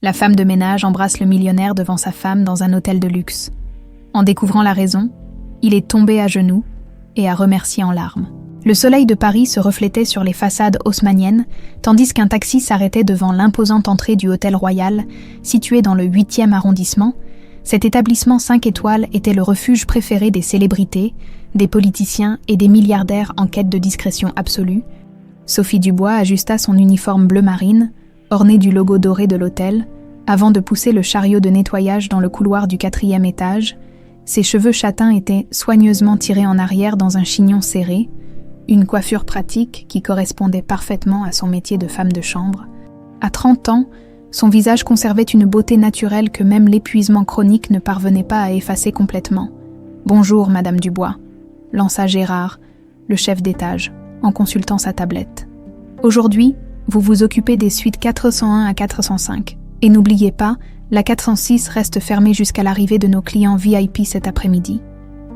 La femme de ménage embrasse le millionnaire devant sa femme dans un hôtel de luxe. En découvrant la raison, il est tombé à genoux et a remercié en larmes. Le soleil de Paris se reflétait sur les façades haussmanniennes, tandis qu'un taxi s'arrêtait devant l'imposante entrée du Hôtel Royal, situé dans le 8e arrondissement. Cet établissement 5 étoiles était le refuge préféré des célébrités, des politiciens et des milliardaires en quête de discrétion absolue. Sophie Dubois ajusta son uniforme bleu marine, orné du logo doré de l'hôtel, avant de pousser le chariot de nettoyage dans le couloir du 4e étage. Ses cheveux châtains étaient soigneusement tirés en arrière dans un chignon serré, une coiffure pratique qui correspondait parfaitement à son métier de femme de chambre. À 30 ans, son visage conservait une beauté naturelle que même l'épuisement chronique ne parvenait pas à effacer complètement. « Bonjour, Madame Dubois », lança Gérard, le chef d'étage, en consultant sa tablette. « Aujourd'hui, vous vous occupez des suites 401 à 405. Et n'oubliez pas, la 406 reste fermée jusqu'à l'arrivée de nos clients VIP cet après-midi. »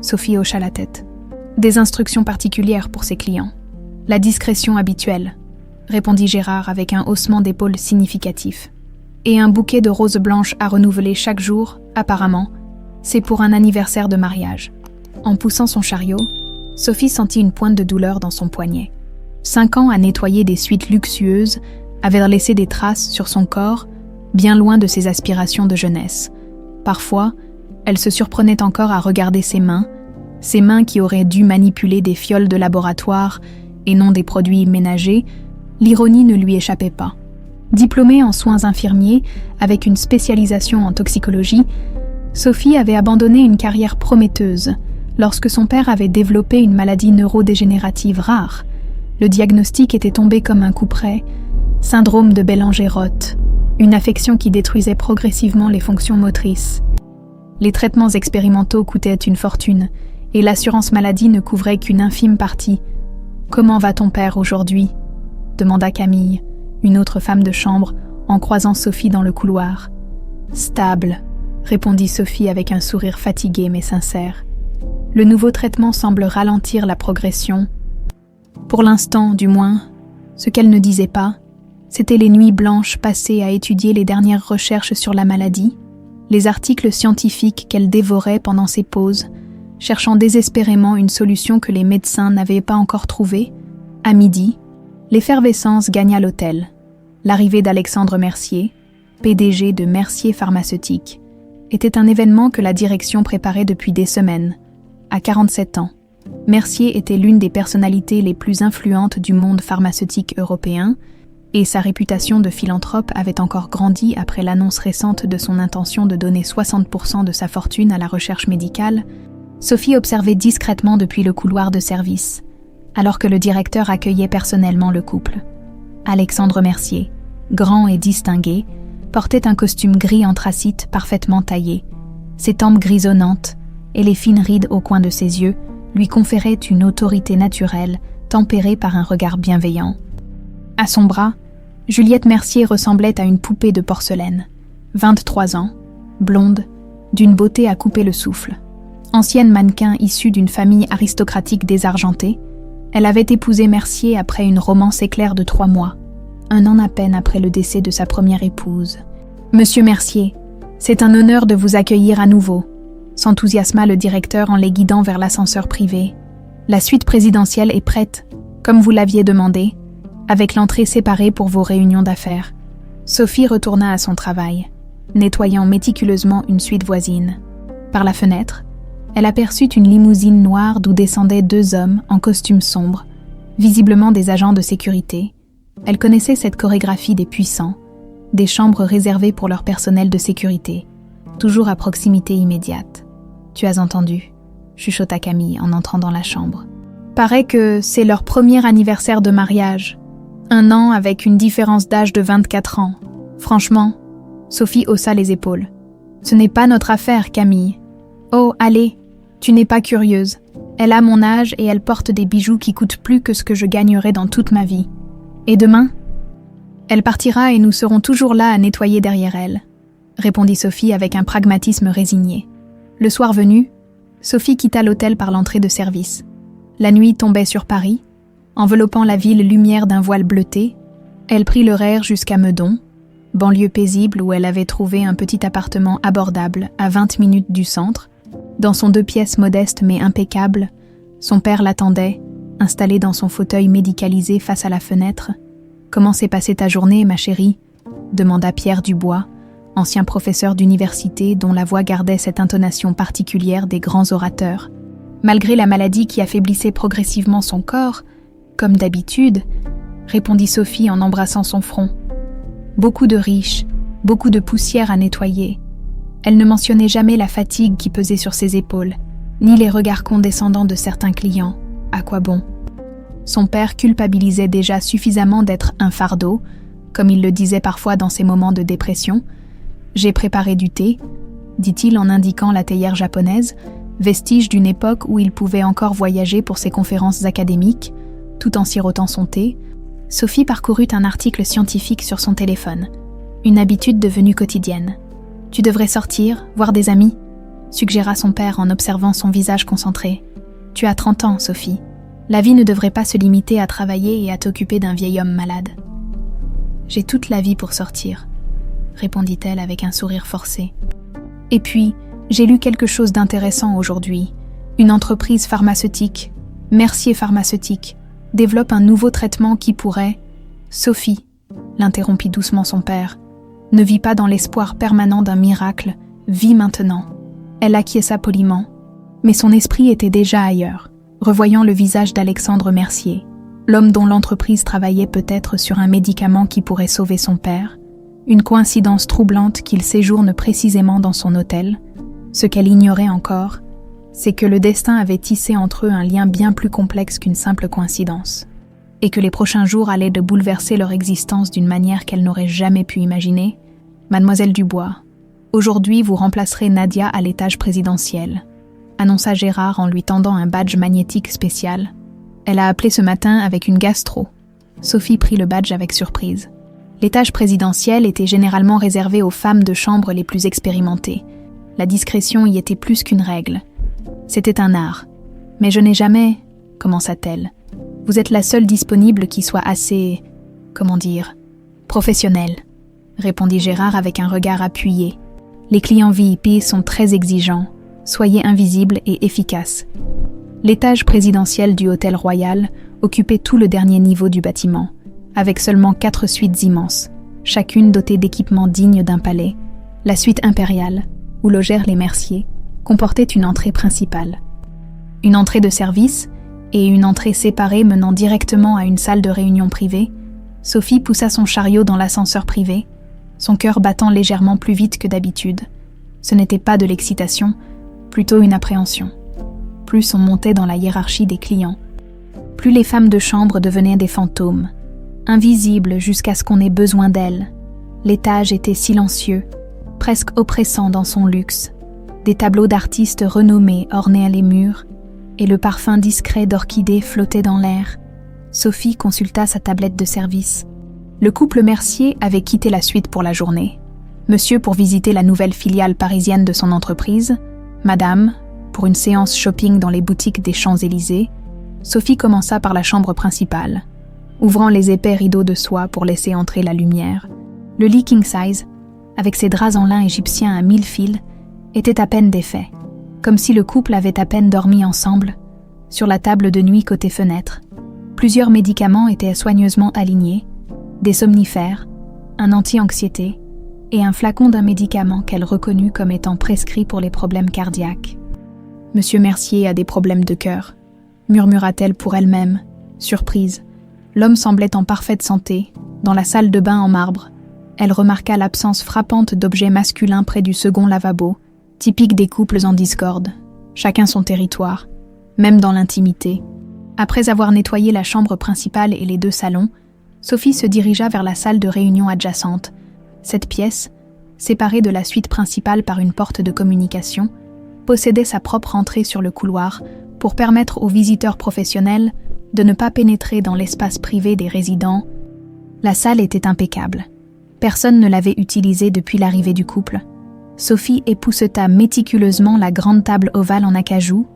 Sophie hocha la tête. « Des instructions particulières pour ses clients. La discrétion habituelle, » répondit Gérard avec un haussement d'épaules significatif. « Et un bouquet de roses blanches à renouveler chaque jour, apparemment, c'est pour un anniversaire de mariage. » En poussant son chariot, Sophie sentit une pointe de douleur dans son poignet. 5 ans à nettoyer des suites luxueuses avaient laissé des traces sur son corps, bien loin de ses aspirations de jeunesse. Parfois, elle se surprenait encore à regarder ses mains qui auraient dû manipuler des fioles de laboratoire et non des produits ménagers. L'ironie ne lui échappait pas. Diplômée en soins infirmiers avec une spécialisation en toxicologie, Sophie avait abandonné une carrière prometteuse lorsque son père avait développé une maladie neurodégénérative rare. Le diagnostic était tombé comme un coup près, syndrome de Bélanger-Roth, une affection qui détruisait progressivement les fonctions motrices. Les traitements expérimentaux coûtaient une fortune et l'assurance maladie ne couvrait qu'une infime partie. « Comment va ton père aujourd'hui ?» demanda Camille, une autre femme de chambre, en croisant Sophie dans le couloir. « Stable », répondit Sophie avec un sourire fatigué mais sincère. Le nouveau traitement semble ralentir la progression. Pour l'instant, du moins, ce qu'elle ne disait pas, c'était les nuits blanches passées à étudier les dernières recherches sur la maladie, les articles scientifiques qu'elle dévorait pendant ses pauses, cherchant désespérément une solution que les médecins n'avaient pas encore trouvée. À midi, l'effervescence gagna l'hôtel. L'arrivée d'Alexandre Mercier, PDG de Mercier Pharmaceutique, était un événement que la direction préparait depuis des semaines. À 47 ans, Mercier était l'une des personnalités les plus influentes du monde pharmaceutique européen, et sa réputation de philanthrope avait encore grandi après l'annonce récente de son intention de donner 60% de sa fortune à la recherche médicale. Sophie observait discrètement depuis le couloir de service, alors que le directeur accueillait personnellement le couple. Alexandre Mercier, grand et distingué, portait un costume gris anthracite parfaitement taillé. Ses tempes grisonnantes et les fines rides au coin de ses yeux lui conféraient une autorité naturelle, tempérée par un regard bienveillant. À son bras, Juliette Mercier ressemblait à une poupée de porcelaine. 23 ans, blonde, d'une beauté à couper le souffle. Ancienne mannequin issue d'une famille aristocratique désargentée, elle avait épousé Mercier après une romance éclair de 3 mois, 1 an à peine après le décès de sa première épouse. « Monsieur Mercier, c'est un honneur de vous accueillir à nouveau », s'enthousiasma le directeur en les guidant vers l'ascenseur privé. « La suite présidentielle est prête, comme vous l'aviez demandé, avec l'entrée séparée pour vos réunions d'affaires. » Sophie retourna à son travail, nettoyant méticuleusement une suite voisine. Par la fenêtre, elle aperçut une limousine noire d'où descendaient 2 hommes en costume sombre, visiblement des agents de sécurité. Elle connaissait cette chorégraphie des puissants, des chambres réservées pour leur personnel de sécurité, toujours à proximité immédiate. « Tu as entendu ?» chuchota Camille en entrant dans la chambre. « Paraît que c'est leur premier anniversaire de mariage. 1 an avec une différence d'âge de 24 ans. Franchement, » Sophie haussa les épaules. « Ce n'est pas notre affaire, Camille. Oh, allez, tu n'es pas curieuse. Elle a mon âge et elle porte des bijoux qui coûtent plus que ce que je gagnerai dans toute ma vie. Et demain ? Elle partira et nous serons toujours là à nettoyer derrière elle, » répondit Sophie avec un pragmatisme résigné. Le soir venu, Sophie quitta l'hôtel par l'entrée de service. La nuit tombait sur Paris, enveloppant la ville lumière d'un voile bleuté. Elle prit le RER jusqu'à Meudon, banlieue paisible où elle avait trouvé un petit appartement abordable à 20 minutes du centre. Dans son 2 pièces modeste mais impeccable, son père l'attendait, installé dans son fauteuil médicalisé face à la fenêtre. « Comment s'est passée ta journée, ma chérie ?» demanda Pierre Dubois, ancien professeur d'université dont la voix gardait cette intonation particulière des grands orateurs. Malgré la maladie qui affaiblissait progressivement son corps, comme d'habitude, répondit Sophie en embrassant son front. Beaucoup de riches, beaucoup de poussière à nettoyer. Elle ne mentionnait jamais la fatigue qui pesait sur ses épaules, ni les regards condescendants de certains clients. À quoi bon ? Son père culpabilisait déjà suffisamment d'être un fardeau, comme il le disait parfois dans ses moments de dépression. « J'ai préparé du thé », dit-il en indiquant la théière japonaise, vestige d'une époque où il pouvait encore voyager pour ses conférences académiques, tout en sirotant son thé. Sophie parcourut un article scientifique sur son téléphone, une habitude devenue quotidienne. « Tu devrais sortir, voir des amis », suggéra son père en observant son visage concentré. « Tu as 30 ans, Sophie. La vie ne devrait pas se limiter à travailler et à t'occuper d'un vieil homme malade. »« J'ai toute la vie pour sortir », répondit-elle avec un sourire forcé. « Et puis, j'ai lu quelque chose d'intéressant aujourd'hui. Une entreprise pharmaceutique, Mercier Pharmaceutique, développe un nouveau traitement qui pourrait... » « Sophie, » l'interrompit doucement son père, « ne vis pas dans l'espoir permanent d'un miracle, vis maintenant. » Elle acquiesça poliment, mais son esprit était déjà ailleurs, revoyant le visage d'Alexandre Mercier, l'homme dont l'entreprise travaillait peut-être sur un médicament qui pourrait sauver son père, une coïncidence troublante qu'il séjourne précisément dans son hôtel. Ce qu'elle ignorait encore, c'est que le destin avait tissé entre eux un lien bien plus complexe qu'une simple coïncidence, et que les prochains jours allaient de bouleverser leur existence d'une manière qu'elle n'aurait jamais pu imaginer. « Mademoiselle Dubois, aujourd'hui vous remplacerez Nadia à l'étage présidentiel », annonça Gérard en lui tendant un badge magnétique spécial. Elle a appelé ce matin avec une gastro. Sophie prit le badge avec surprise. L'étage présidentiel était généralement réservé aux femmes de chambre les plus expérimentées. La discrétion y était plus qu'une règle. C'était un art. « Mais je n'ai jamais... » commença-t-elle. « Vous êtes la seule disponible qui soit assez... comment dire... professionnelle », répondit Gérard avec un regard appuyé. « Les clients VIP sont très exigeants. Soyez invisible et efficace. » L'étage présidentiel du Hôtel Royal occupait tout le dernier niveau du bâtiment, avec seulement 4 suites immenses, chacune dotée d'équipements dignes d'un palais. La suite impériale, où logèrent les Mercier, comportait une entrée principale, une entrée de service et une entrée séparée menant directement à une salle de réunion privée. Sophie poussa son chariot dans l'ascenseur privé, son cœur battant légèrement plus vite que d'habitude. Ce n'était pas de l'excitation, plutôt une appréhension. Plus on montait dans la hiérarchie des clients, plus les femmes de chambre devenaient des fantômes, invisibles jusqu'à ce qu'on ait besoin d'elles. L'étage était silencieux, presque oppressant dans son luxe. Des tableaux d'artistes renommés ornaient les murs, et le parfum discret d'orchidées flottait dans l'air. Sophie consulta sa tablette de service. Le couple Mercier avait quitté la suite pour la journée. Monsieur pour visiter la nouvelle filiale parisienne de son entreprise, Madame pour une séance shopping dans les boutiques des Champs-Élysées. Sophie commença par la chambre principale, ouvrant les épais rideaux de soie pour laisser entrer la lumière. Le lit king size, avec ses draps en lin égyptien à 1000 fils, était à peine défait, comme si le couple avait à peine dormi ensemble. Sur la table de nuit côté fenêtre, plusieurs médicaments étaient soigneusement alignés, des somnifères, un anti-anxiété et un flacon d'un médicament qu'elle reconnut comme étant prescrit pour les problèmes cardiaques. « Monsieur Mercier a des problèmes de cœur », murmura-t-elle pour elle-même, surprise. L'homme semblait en parfaite santé, dans la salle de bain en marbre. Elle remarqua l'absence frappante d'objets masculins près du second lavabo, typique des couples en discorde, chacun son territoire, même dans l'intimité. Après avoir nettoyé la chambre principale et les 2 salons, Sophie se dirigea vers la salle de réunion adjacente. Cette pièce, séparée de la suite principale par une porte de communication, possédait sa propre entrée sur le couloir pour permettre aux visiteurs professionnels de ne pas pénétrer dans l'espace privé des résidents. La salle était impeccable. Personne ne l'avait utilisée depuis l'arrivée du couple. Sophie épousseta méticuleusement la grande table ovale en acajou,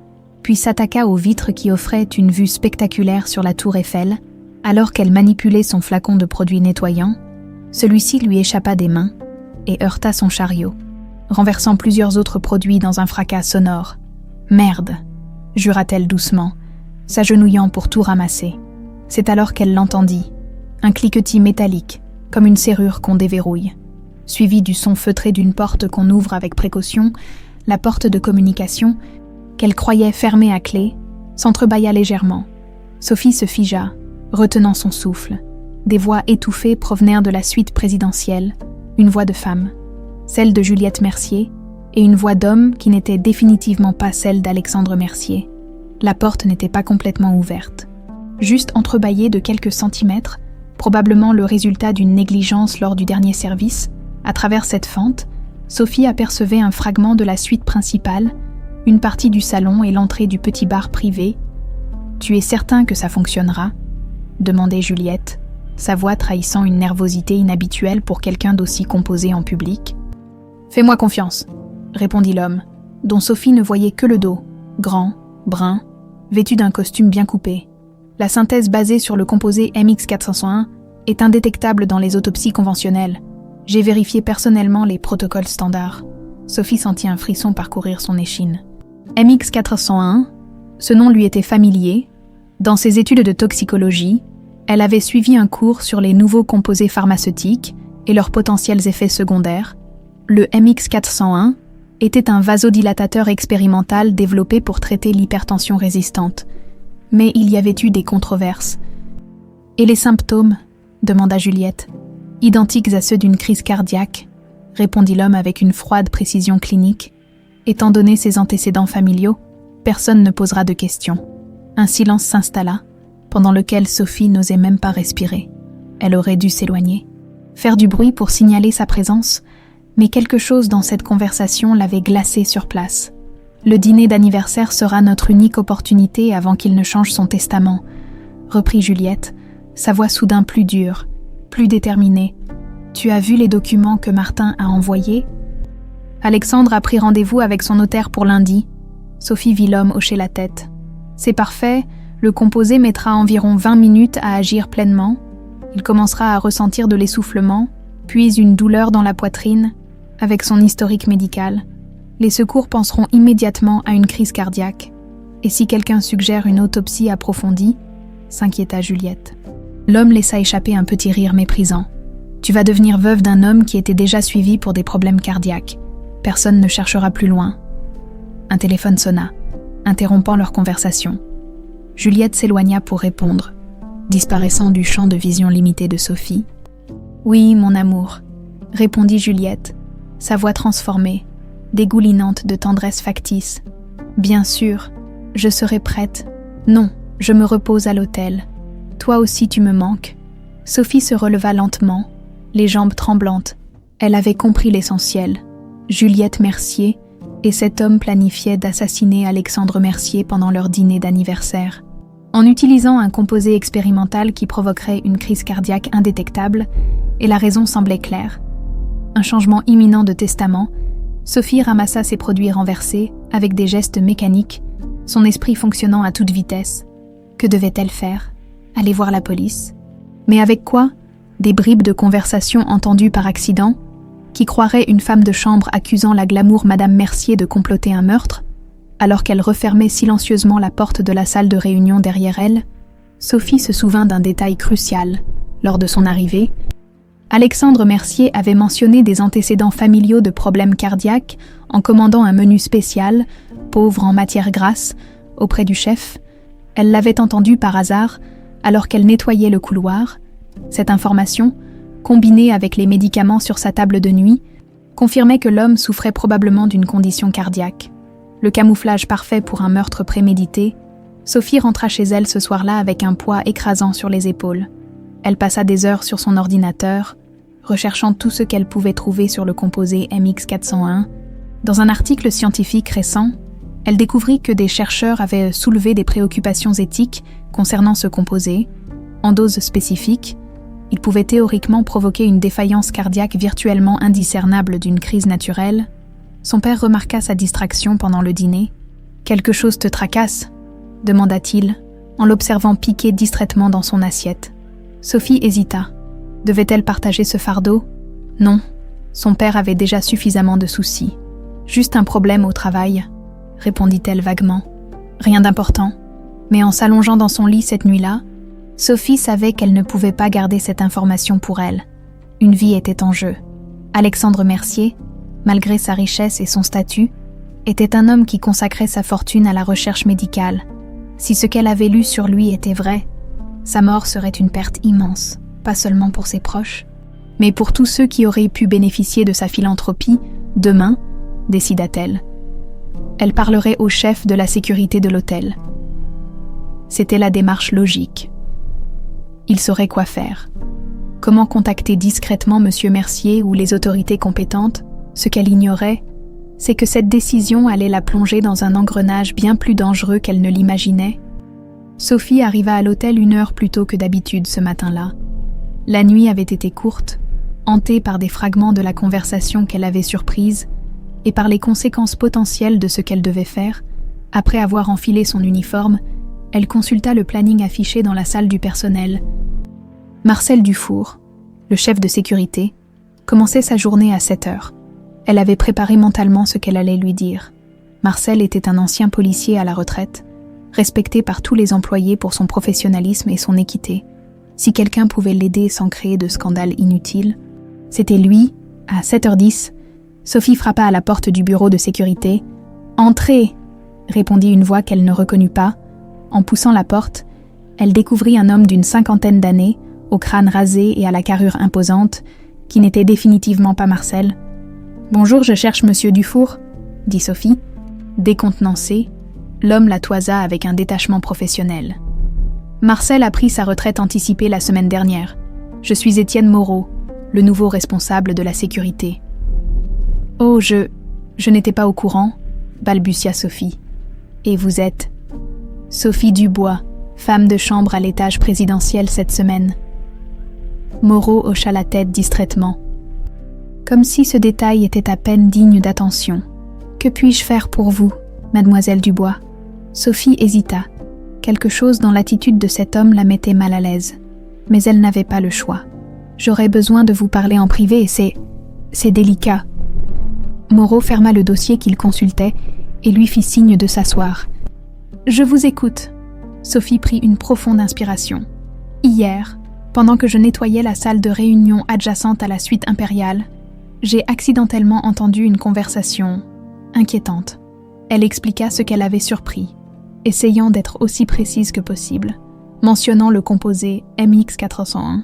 puis s'attaqua aux vitres qui offraient une vue spectaculaire sur la tour Eiffel. Alors qu'elle manipulait son flacon de produits nettoyants, Celui-ci lui échappa des mains et heurta son chariot, renversant plusieurs autres produits dans un fracas sonore. « Merde !» jura-t-elle doucement, s'agenouillant pour tout ramasser. C'est alors qu'elle l'entendit, un cliquetis métallique, comme une serrure qu'on déverrouille. Suivi du son feutré d'une porte qu'on ouvre avec précaution, la porte de communication, qu'elle croyait fermée à clé, s'entrebâilla légèrement. Sophie se figea, retenant son souffle. Des voix étouffées provenèrent de la suite présidentielle, une voix de femme, celle de Juliette Mercier, et une voix d'homme qui n'était définitivement pas celle d'Alexandre Mercier. La porte n'était pas complètement ouverte. Juste entrebâillée de quelques centimètres, probablement le résultat d'une négligence lors du dernier service, à travers cette fente, Sophie apercevait un fragment de la suite principale, une partie du salon et l'entrée du petit bar privé. « Tu es certain que ça fonctionnera ?» demandait Juliette, sa voix trahissant une nervosité inhabituelle pour quelqu'un d'aussi composé en public. « Fais-moi confiance », répondit l'homme, dont Sophie ne voyait que le dos, grand, brun, vêtu d'un costume bien coupé. La synthèse basée sur le composé MX401 est indétectable dans les autopsies conventionnelles. J'ai vérifié personnellement les protocoles standards. Sophie sentit un frisson parcourir son échine. MX401, ce nom lui était familier. Dans ses études de toxicologie, elle avait suivi un cours sur les nouveaux composés pharmaceutiques et leurs potentiels effets secondaires. Le MX401 était un vasodilatateur expérimental développé pour traiter l'hypertension résistante. Mais il y avait eu des controverses. « Et les symptômes ?» demanda Juliette. « Identiques à ceux d'une crise cardiaque », répondit l'homme avec une froide précision clinique. Étant donné ses antécédents familiaux, personne ne posera de questions. Un silence s'installa, pendant lequel Sophie n'osait même pas respirer. Elle aurait dû s'éloigner, faire du bruit pour signaler sa présence, mais quelque chose dans cette conversation l'avait glacée sur place. Le dîner d'anniversaire sera notre unique opportunité avant qu'il ne change son testament, reprit Juliette, sa voix soudain plus dure, plus déterminée. Tu as vu les documents que Martin a envoyés ? Alexandre a pris rendez-vous avec son notaire pour lundi. Sophie vit l'homme hocher la tête. C'est parfait, le composé mettra environ 20 minutes à agir pleinement. Il commencera à ressentir de l'essoufflement, puis une douleur dans la poitrine, avec son historique médical. Les secours penseront immédiatement à une crise cardiaque. Et si quelqu'un suggère une autopsie approfondie, s'inquiéta Juliette. L'homme laissa échapper un petit rire méprisant. Tu vas devenir veuve d'un homme qui était déjà suivi pour des problèmes cardiaques. Personne ne cherchera plus loin. Un téléphone sonna, interrompant leur conversation. Juliette s'éloigna pour répondre, disparaissant du champ de vision limité de Sophie. « Oui, mon amour », répondit Juliette, sa voix transformée, dégoulinante de tendresse factice. « Bien sûr, je serai prête. Non, je me repose à l'hôtel. Toi aussi tu me manques. » Sophie se releva lentement, les jambes tremblantes. Elle avait compris l'essentiel. Juliette Mercier et cet homme planifiaient d'assassiner Alexandre Mercier pendant leur dîner d'anniversaire. En utilisant un composé expérimental qui provoquerait une crise cardiaque indétectable, et la raison semblait claire. Un changement imminent de testament, Sophie ramassa ses produits renversés avec des gestes mécaniques, son esprit fonctionnant à toute vitesse. Que devait-elle faire ? Aller voir la police ? Mais avec quoi ? Des bribes de conversation entendues par accident ? Qui croirait une femme de chambre accusant la glamour Madame Mercier de comploter un meurtre, alors qu'elle refermait silencieusement la porte de la salle de réunion derrière elle? Sophie se souvint d'un détail crucial. Lors de son arrivée, Alexandre Mercier avait mentionné des antécédents familiaux de problèmes cardiaques en commandant un menu spécial, pauvre en matière grasse, auprès du chef. Elle l'avait entendu par hasard, alors qu'elle nettoyait le couloir. Cette information, combinée avec les médicaments sur sa table de nuit, confirmait que l'homme souffrait probablement d'une condition cardiaque. Le camouflage parfait pour un meurtre prémédité, Sophie rentra chez elle ce soir-là avec un poids écrasant sur les épaules. Elle passa des heures sur son ordinateur, recherchant tout ce qu'elle pouvait trouver sur le composé MX401. Dans un article scientifique récent, elle découvrit que des chercheurs avaient soulevé des préoccupations éthiques concernant ce composé. En dose spécifique, il pouvait théoriquement provoquer une défaillance cardiaque virtuellement indiscernable d'une crise naturelle. Son père remarqua sa distraction pendant le dîner. « Quelque chose te tracasse ?» demanda-t-il, en l'observant piquer distraitement dans son assiette. Sophie hésita. Devait-elle partager ce fardeau? Non, son père avait déjà suffisamment de soucis. Juste un problème au travail, répondit-elle vaguement. Rien d'important. Mais en s'allongeant dans son lit cette nuit-là, Sophie savait qu'elle ne pouvait pas garder cette information pour elle. Une vie était en jeu. Alexandre Mercier, malgré sa richesse et son statut, était un homme qui consacrait sa fortune à la recherche médicale. Si ce qu'elle avait lu sur lui était vrai, sa mort serait une perte immense, pas seulement pour ses proches, mais pour tous ceux qui auraient pu bénéficier de sa philanthropie, demain, décida-t-elle. Elle parlerait au chef de la sécurité de l'hôtel. C'était la démarche logique. Il saurait quoi faire. Comment contacter discrètement M. Mercier ou les autorités compétentes? Ce qu'elle ignorait, c'est que cette décision allait la plonger dans un engrenage bien plus dangereux qu'elle ne l'imaginait. Sophie arriva à l'hôtel 1 heure plus tôt que d'habitude ce matin-là. La nuit avait été courte, hantée par des fragments de la conversation qu'elle avait surprise et par les conséquences potentielles de ce qu'elle devait faire. Après avoir enfilé son uniforme, elle consulta le planning affiché dans la salle du personnel. Marcel Dufour, le chef de sécurité, commençait sa journée à 7 heures. Elle avait préparé mentalement ce qu'elle allait lui dire. Marcel était un ancien policier à la retraite, respecté par tous les employés pour son professionnalisme et son équité. Si quelqu'un pouvait l'aider sans créer de scandale inutile, c'était lui. À 7h10, Sophie frappa à la porte du bureau de sécurité. « Entrez !» répondit une voix qu'elle ne reconnut pas. En poussant la porte, elle découvrit un homme d'une 50aine d'années, au crâne rasé et à la carrure imposante, qui n'était définitivement pas Marcel. « Bonjour, je cherche Monsieur Dufour », dit Sophie. Décontenancée, l'homme la toisa avec un détachement professionnel. « Marcel a pris sa retraite anticipée la semaine dernière. Je suis Étienne Moreau, le nouveau responsable de la sécurité. »« Oh, je n'étais pas au courant, » balbutia Sophie. « Et vous êtes ?» ?»« Sophie Dubois, femme de chambre à l'étage présidentiel cette semaine. » Moreau hocha la tête distraitement. Comme si ce détail était à peine digne d'attention. « Que puis-je faire pour vous, mademoiselle Dubois ?» Sophie hésita. Quelque chose dans l'attitude de cet homme la mettait mal à l'aise. Mais elle n'avait pas le choix. « J'aurais besoin de vous parler en privé et c'est délicat. » Moreau ferma le dossier qu'il consultait et lui fit signe de s'asseoir. « Je vous écoute. » Sophie prit une profonde inspiration. « Hier, pendant que je nettoyais la salle de réunion adjacente à la suite impériale, j'ai accidentellement entendu une conversation inquiétante. » Elle expliqua ce qu'elle avait surpris, essayant d'être aussi précise que possible, mentionnant le composé MX401,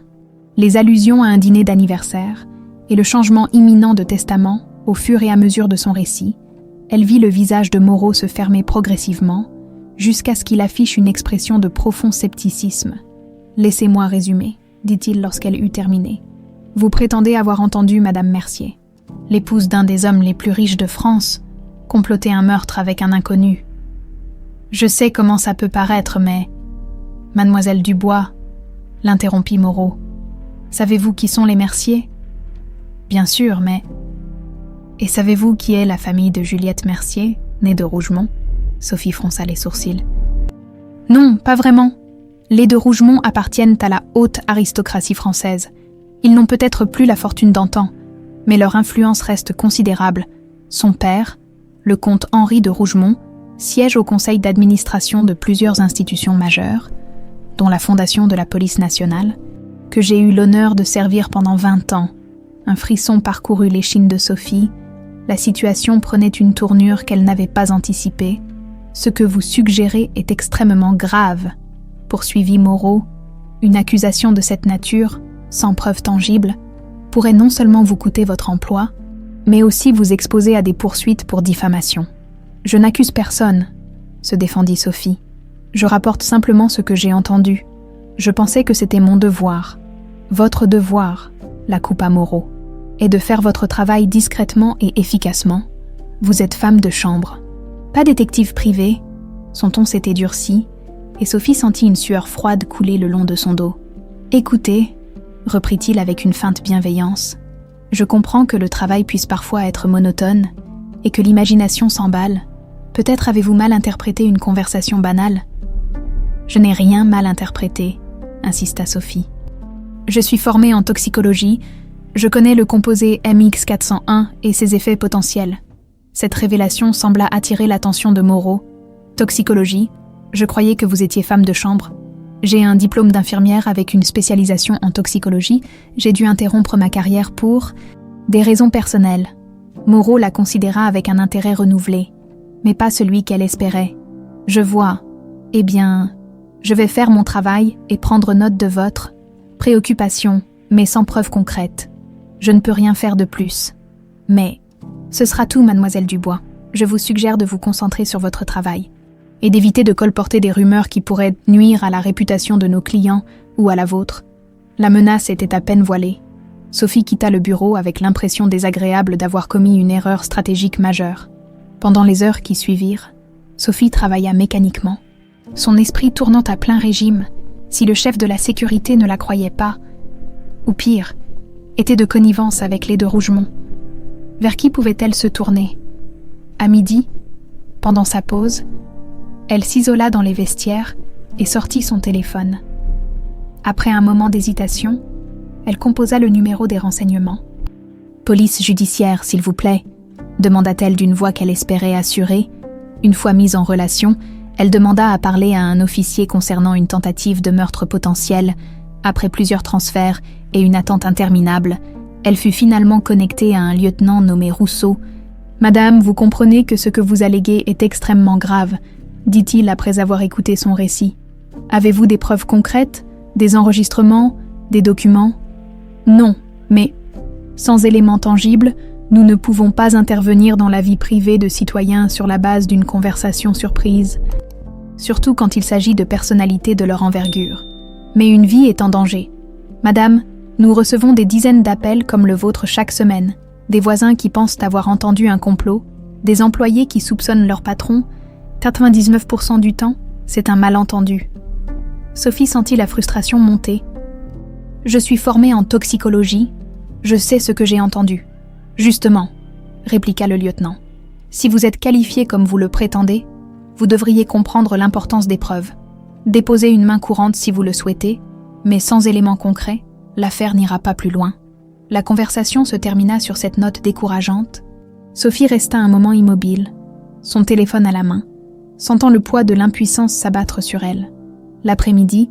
les allusions à un dîner d'anniversaire et le changement imminent de testament au fur et à mesure de son récit. Elle vit le visage de Moreau se fermer progressivement, jusqu'à ce qu'il affiche une expression de profond scepticisme. « Laissez-moi résumer, » dit-il lorsqu'elle eut terminé. « Vous prétendez avoir entendu Madame Mercier, l'épouse d'un des hommes les plus riches de France, comploter un meurtre avec un inconnu. Je sais comment ça peut paraître, mais... » « Mademoiselle Dubois, » l'interrompit Moreau. « Savez-vous qui sont les Mercier ? » ?»« Bien sûr, mais... » « Et savez-vous qui est la famille de Juliette Mercier, née de Rougemont ?» Sophie fronça les sourcils. « Non, pas vraiment. Les de Rougemont appartiennent à la haute aristocratie française. Ils n'ont peut-être plus la fortune d'antan, mais leur influence reste considérable. Son père, le comte Henri de Rougemont, siège au conseil d'administration de plusieurs institutions majeures, dont la fondation de la police nationale, que j'ai eu l'honneur de servir pendant 20 ans. » Un frisson parcourut l'échine de Sophie. La situation prenait une tournure qu'elle n'avait pas anticipée. « Ce que vous suggérez est extrêmement grave, » poursuivit Moreau. « Une accusation de cette nature, sans preuve tangible, pourrait non seulement vous coûter votre emploi, mais aussi vous exposer à des poursuites pour diffamation. »« Je n'accuse personne, » se défendit Sophie. « Je rapporte simplement ce que j'ai entendu. Je pensais que c'était mon devoir. »« Votre devoir, » la coupa Moreau, « est de faire votre travail discrètement et efficacement. Vous êtes femme de chambre. Pas détective privé. » Son ton s'était durci, et Sophie sentit une sueur froide couler le long de son dos. « Écoutez, » reprit-il avec une feinte bienveillance, « je comprends que le travail puisse parfois être monotone, et que l'imagination s'emballe. Peut-être avez-vous mal interprété une conversation banale. »« Je n'ai rien mal interprété, » insista Sophie. « Je suis formée en toxicologie. Je connais le composé MX401 et ses effets potentiels. Cette révélation sembla attirer l'attention de Moreau. Toxicologie, je croyais que vous étiez femme de chambre. J'ai un diplôme d'infirmière avec une spécialisation en toxicologie. J'ai dû interrompre ma carrière pour des raisons personnelles. Moreau la considéra avec un intérêt renouvelé, mais pas celui qu'elle espérait. Je vois. Eh bien, je vais faire mon travail et prendre note de votre préoccupation, mais sans preuve concrète. Je ne peux rien faire de plus. Mais ce sera tout, mademoiselle Dubois. Je vous suggère de vous concentrer sur votre travail et d'éviter de colporter des rumeurs qui pourraient nuire à la réputation de nos clients ou à la vôtre. La menace était à peine voilée. Sophie quitta le bureau avec l'impression désagréable d'avoir commis une erreur stratégique majeure. Pendant les heures qui suivirent, Sophie travailla mécaniquement, son esprit tournant à plein régime, si le chef de la sécurité ne la croyait pas, ou pire, était de connivence avec les de Rougemont. Vers qui pouvait-elle se tourner? À midi, pendant sa pause, elle s'isola dans les vestiaires et sortit son téléphone. Après un moment d'hésitation, elle composa le numéro des renseignements. « Police judiciaire, s'il vous plaît », demanda-t-elle d'une voix qu'elle espérait assurer. Une fois mise en relation, elle demanda à parler à un officier concernant une tentative de meurtre potentiel. Après plusieurs transferts et une attente interminable, elle fut finalement connectée à un lieutenant nommé Rousseau. « Madame, vous comprenez que ce que vous alléguez est extrêmement grave », dit-il après avoir écouté son récit. « Avez-vous des preuves concrètes, des enregistrements, des documents ?»« Non, mais, sans éléments tangibles, nous ne pouvons pas intervenir dans la vie privée de citoyens sur la base d'une conversation surprise, surtout quand il s'agit de personnalités de leur envergure. Mais une vie est en danger. Madame, nous recevons des dizaines d'appels comme le vôtre chaque semaine, des voisins qui pensent avoir entendu un complot, des employés qui soupçonnent leur patron. 99% du temps, c'est un malentendu. » Sophie sentit la frustration monter. « Je suis formée en toxicologie. Je sais ce que j'ai entendu. »« Justement, » répliqua le lieutenant. « Si vous êtes qualifié comme vous le prétendez, vous devriez comprendre l'importance des preuves. Déposez une main courante si vous le souhaitez, mais sans éléments concrets, l'affaire n'ira pas plus loin. » La conversation se termina sur cette note décourageante. Sophie resta un moment immobile, son téléphone à la main, sentant le poids de l'impuissance s'abattre sur elle. L'après-midi,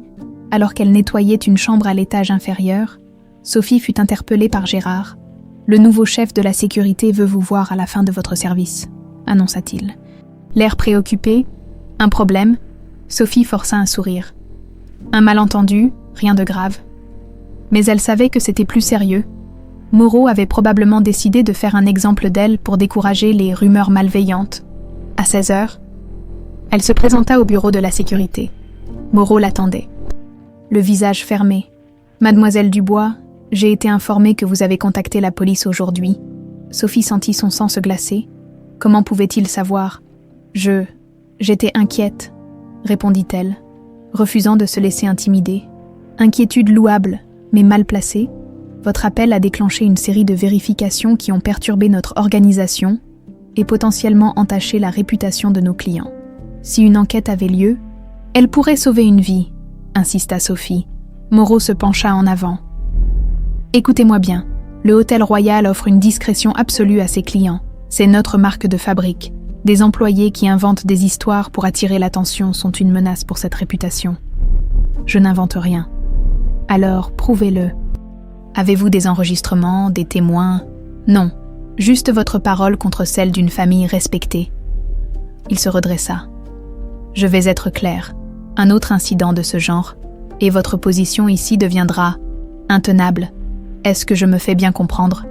alors qu'elle nettoyait une chambre à l'étage inférieur, Sophie fut interpellée par Gérard. « Le nouveau chef de la sécurité veut vous voir à la fin de votre service », annonça-t-il. L'air préoccupé, « Un problème ?» Sophie força un sourire. « Un malentendu, rien de grave. » Mais elle savait que c'était plus sérieux. Moreau avait probablement décidé de faire un exemple d'elle pour décourager les rumeurs malveillantes. À 16h, elle se présenta au bureau de la sécurité. Moreau l'attendait. Le visage fermé. « Mademoiselle Dubois, j'ai été informée que vous avez contacté la police aujourd'hui. » Sophie sentit son sang se glacer. Comment pouvait-il savoir ? « J'étais inquiète, » répondit-elle, refusant de se laisser intimider. « Inquiétude louable, mais mal placée. Votre appel a déclenché une série de vérifications qui ont perturbé notre organisation et potentiellement entaché la réputation de nos clients. Si une enquête avait lieu, elle pourrait sauver une vie, » insista Sophie. Moreau se pencha en avant. « Écoutez-moi bien, le Hôtel Royal offre une discrétion absolue à ses clients. C'est notre marque de fabrique. Des employés qui inventent des histoires pour attirer l'attention sont une menace pour cette réputation. Je n'invente rien. Alors, prouvez-le. Avez-vous des enregistrements, des témoins ? Non, juste votre parole contre celle d'une famille respectée. » Il se redressa. « Je vais être clair. Un autre incident de ce genre, et votre position ici deviendra intenable. Est-ce que je me fais bien comprendre ?»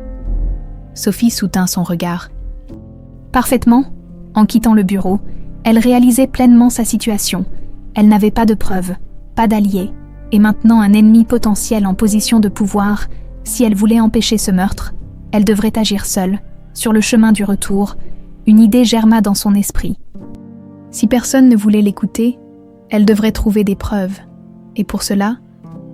Sophie soutint son regard. Parfaitement. En quittant le bureau, elle réalisait pleinement sa situation. Elle n'avait pas de preuves, pas d'alliés, et maintenant un ennemi potentiel en position de pouvoir. Si elle voulait empêcher ce meurtre, elle devrait agir seule. Sur le chemin du retour, une idée germa dans son esprit. Si personne ne voulait l'écouter, elle devrait trouver des preuves. Et pour cela,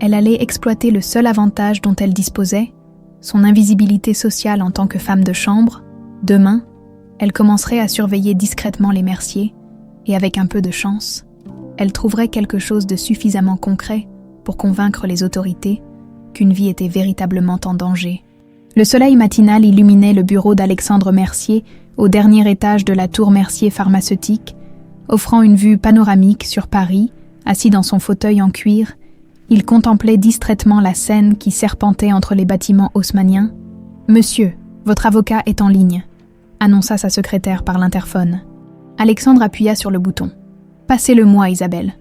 elle allait exploiter le seul avantage dont elle disposait, son invisibilité sociale en tant que femme de chambre. Demain, elle commencerait à surveiller discrètement les merciers, et avec un peu de chance, elle trouverait quelque chose de suffisamment concret pour convaincre les autorités qu'une vie était véritablement en danger. Le soleil matinal illuminait le bureau d'Alexandre Mercier au dernier étage de la tour Mercier pharmaceutique, offrant une vue panoramique sur Paris. Assis dans son fauteuil en cuir, il contemplait distraitement la scène qui serpentait entre les bâtiments haussmanniens. « Monsieur, votre avocat est en ligne », annonça sa secrétaire par l'interphone. Alexandre appuya sur le bouton. « Passez-le-moi, Isabelle. »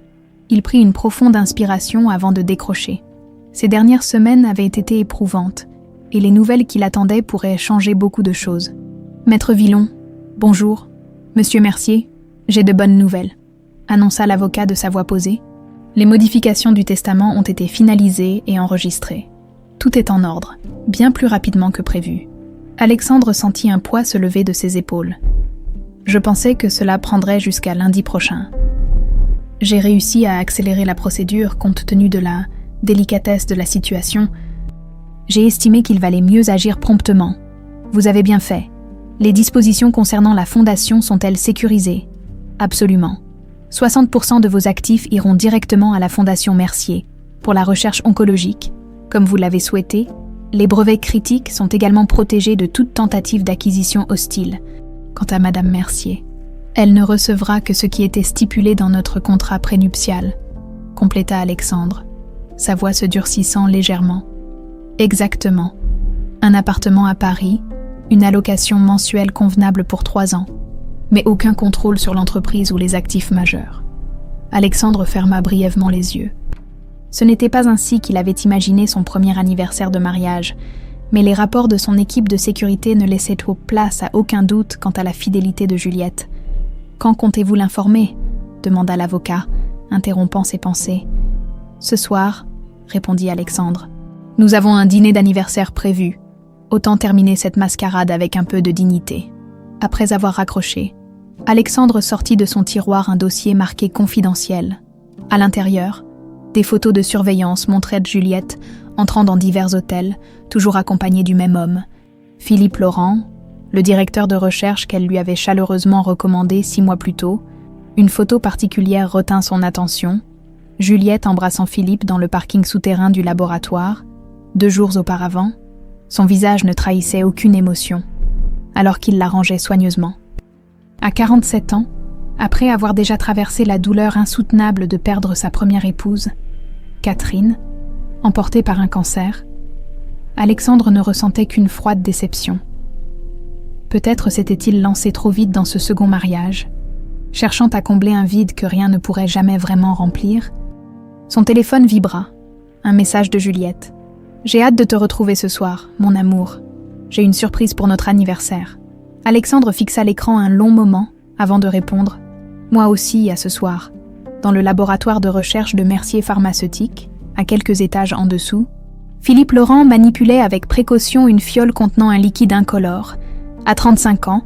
Il prit une profonde inspiration avant de décrocher. Ces dernières semaines avaient été éprouvantes, et les nouvelles qui l'attendaient pourraient changer beaucoup de choses. « Maître Villon, bonjour. Monsieur Mercier, j'ai de bonnes nouvelles », annonça l'avocat de sa voix posée. Les modifications du testament ont été finalisées et enregistrées. Tout est en ordre, bien plus rapidement que prévu. Alexandre sentit un poids se lever de ses épaules. Je pensais que cela prendrait jusqu'à lundi prochain. J'ai réussi à accélérer la procédure compte tenu de la délicatesse de la situation. J'ai estimé qu'il valait mieux agir promptement. Vous avez bien fait. Les dispositions concernant la fondation sont-elles sécurisées ? Absolument. 60% de vos actifs iront directement à la Fondation Mercier pour la recherche oncologique. Comme vous l'avez souhaité, les brevets critiques sont également protégés de toute tentative d'acquisition hostile. Quant à Madame Mercier, elle ne recevra que ce qui était stipulé dans notre contrat prénuptial, compléta Alexandre, sa voix se durcissant légèrement. Exactement. Un appartement à Paris, une allocation mensuelle convenable pour 3 ans. Mais aucun contrôle sur l'entreprise ou les actifs majeurs. Alexandre ferma brièvement les yeux. Ce n'était pas ainsi qu'il avait imaginé son premier anniversaire de mariage, mais les rapports de son équipe de sécurité ne laissaient place à aucun doute quant à la fidélité de Juliette. « Quand comptez-vous l'informer » demanda l'avocat, interrompant ses pensées. « Ce soir » répondit Alexandre. « Nous avons un dîner d'anniversaire prévu. Autant terminer cette mascarade avec un peu de dignité. » Après avoir raccroché, Alexandre sortit de son tiroir un dossier marqué « Confidentiel ». À l'intérieur, des photos de surveillance montraient Juliette entrant dans divers hôtels, toujours accompagnée du même homme, Philippe Laurent, le directeur de recherche qu'elle lui avait chaleureusement recommandé 6 mois plus tôt. Une photo particulière retint son attention, Juliette embrassant Philippe dans le parking souterrain du laboratoire. 2 jours auparavant, son visage ne trahissait aucune émotion, alors qu'il la rangeait soigneusement. À 47 ans, après avoir déjà traversé la douleur insoutenable de perdre sa première épouse, Catherine, emportée par un cancer, Alexandre ne ressentait qu'une froide déception. Peut-être s'était-il lancé trop vite dans ce second mariage, cherchant à combler un vide que rien ne pourrait jamais vraiment remplir. Son téléphone vibra, un message de Juliette. « J'ai hâte de te retrouver ce soir, mon amour. J'ai une surprise pour notre anniversaire. » Alexandre fixa l'écran un long moment avant de répondre « Moi aussi, à ce soir. » Dans le laboratoire de recherche de Mercier pharmaceutique, à quelques étages en dessous, Philippe Laurent manipulait avec précaution une fiole contenant un liquide incolore. À 35 ans,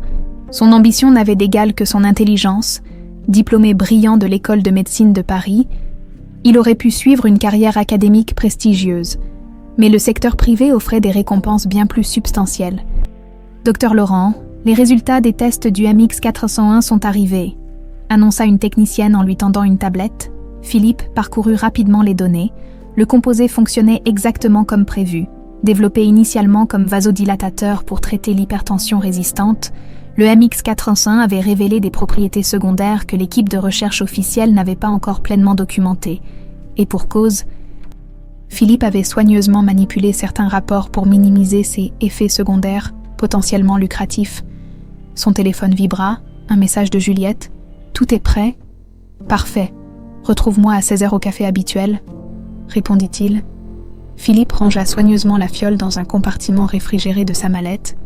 son ambition n'avait d'égal que son intelligence. Diplômé brillant de l'école de médecine de Paris, il aurait pu suivre une carrière académique prestigieuse. Mais le secteur privé offrait des récompenses bien plus substantielles. « Docteur Laurent, les résultats des tests du MX401 sont arrivés », annonça une technicienne en lui tendant une tablette. Philippe parcourut rapidement les données. Le composé fonctionnait exactement comme prévu. Développé initialement comme vasodilatateur pour traiter l'hypertension résistante, le MX401 avait révélé des propriétés secondaires que l'équipe de recherche officielle n'avait pas encore pleinement documentées. Et pour cause, Philippe avait soigneusement manipulé certains rapports pour minimiser ces effets secondaires potentiellement lucratifs. Son téléphone vibra, un message de Juliette. « Tout est prêt ? Parfait. Retrouve-moi à 16h au café habituel, » répondit-il. Philippe rangea soigneusement la fiole dans un compartiment réfrigéré de sa mallette.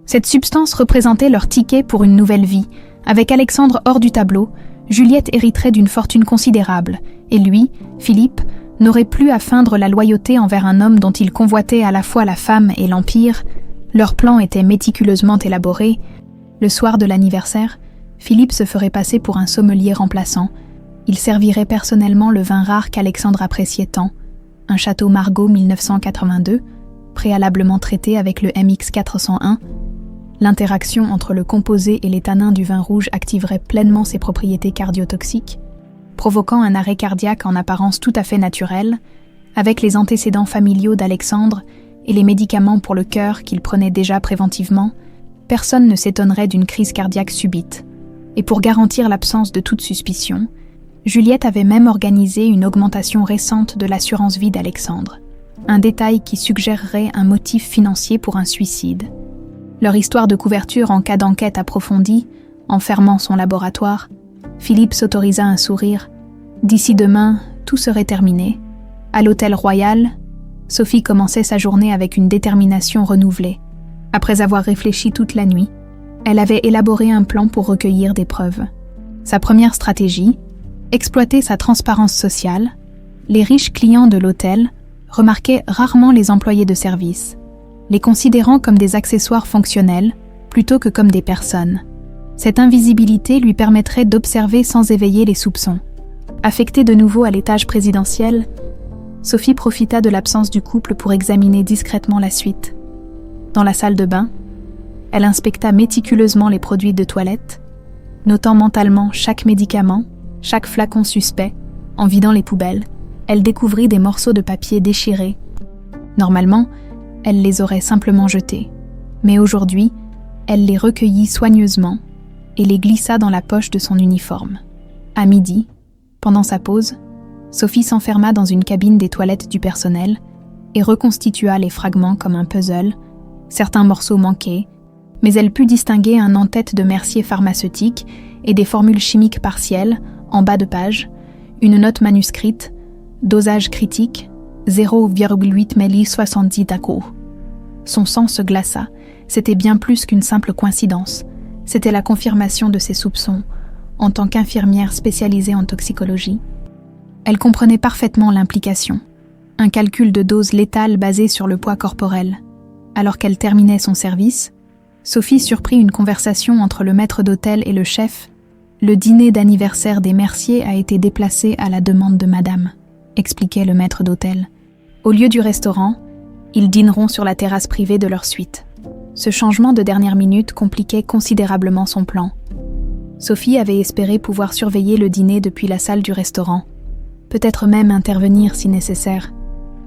Cette substance représentait leur ticket pour une nouvelle vie. Avec Alexandre hors du tableau, Juliette hériterait d'une fortune considérable, et lui, Philippe, n'aurait plus à feindre la loyauté envers un homme dont il convoitait à la fois la femme et l'empire. Leur plan était méticuleusement élaboré. Le soir de l'anniversaire, Philippe se ferait passer pour un sommelier remplaçant. Il servirait personnellement le vin rare qu'Alexandre appréciait tant, un Château Margaux 1982, préalablement traité avec le MX401. L'interaction entre le composé et les tanins du vin rouge activerait pleinement ses propriétés cardiotoxiques, provoquant un arrêt cardiaque en apparence tout à fait naturel. Avec les antécédents familiaux d'Alexandre et les médicaments pour le cœur qu'il prenait déjà préventivement, personne ne s'étonnerait d'une crise cardiaque subite. Et pour garantir l'absence de toute suspicion, Juliette avait même organisé une augmentation récente de l'assurance vie d'Alexandre, un détail qui suggérerait un motif financier pour un suicide. Leur histoire de couverture en cas d'enquête approfondie, en fermant son laboratoire, Philippe s'autorisa un sourire. D'ici demain, tout serait terminé. À l'hôtel Royal, Sophie commençait sa journée avec une détermination renouvelée. Après avoir réfléchi toute la nuit, elle avait élaboré un plan pour recueillir des preuves. Sa première stratégie, exploiter sa transparence sociale. Les riches clients de l'hôtel remarquaient rarement les employés de service, les considérant comme des accessoires fonctionnels plutôt que comme des personnes. Cette invisibilité lui permettrait d'observer sans éveiller les soupçons. Affectée de nouveau à l'étage présidentiel, Sophie profita de l'absence du couple pour examiner discrètement la suite. Dans la salle de bain, elle inspecta méticuleusement les produits de toilette, notant mentalement chaque médicament, chaque flacon suspect. En vidant les poubelles, elle découvrit des morceaux de papier déchirés. Normalement, elle les aurait simplement jetés. Mais aujourd'hui, elle les recueillit soigneusement et les glissa dans la poche de son uniforme. À midi, pendant sa pause, Sophie s'enferma dans une cabine des toilettes du personnel et reconstitua les fragments comme un puzzle. Certains morceaux manquaient, mais elle put distinguer un en-tête de mercier pharmaceutique et des formules chimiques partielles, en bas de page, une note manuscrite, dosage critique, 0,8 milli-70 d'ACO. Son sang se glaça, c'était bien plus qu'une simple coïncidence, c'était la confirmation de ses soupçons, en tant qu'infirmière spécialisée en toxicologie. Elle comprenait parfaitement l'implication, un calcul de dose létale basé sur le poids corporel. Alors qu'elle terminait son service, Sophie surprit une conversation entre le maître d'hôtel et le chef. Le dîner d'anniversaire des Mercier a été déplacé à la demande de madame, expliquait le maître d'hôtel. Au lieu du restaurant, ils dîneront sur la terrasse privée de leur suite. Ce changement de dernière minute compliquait considérablement son plan. Sophie avait espéré pouvoir surveiller le dîner depuis la salle du restaurant, peut-être même intervenir si nécessaire,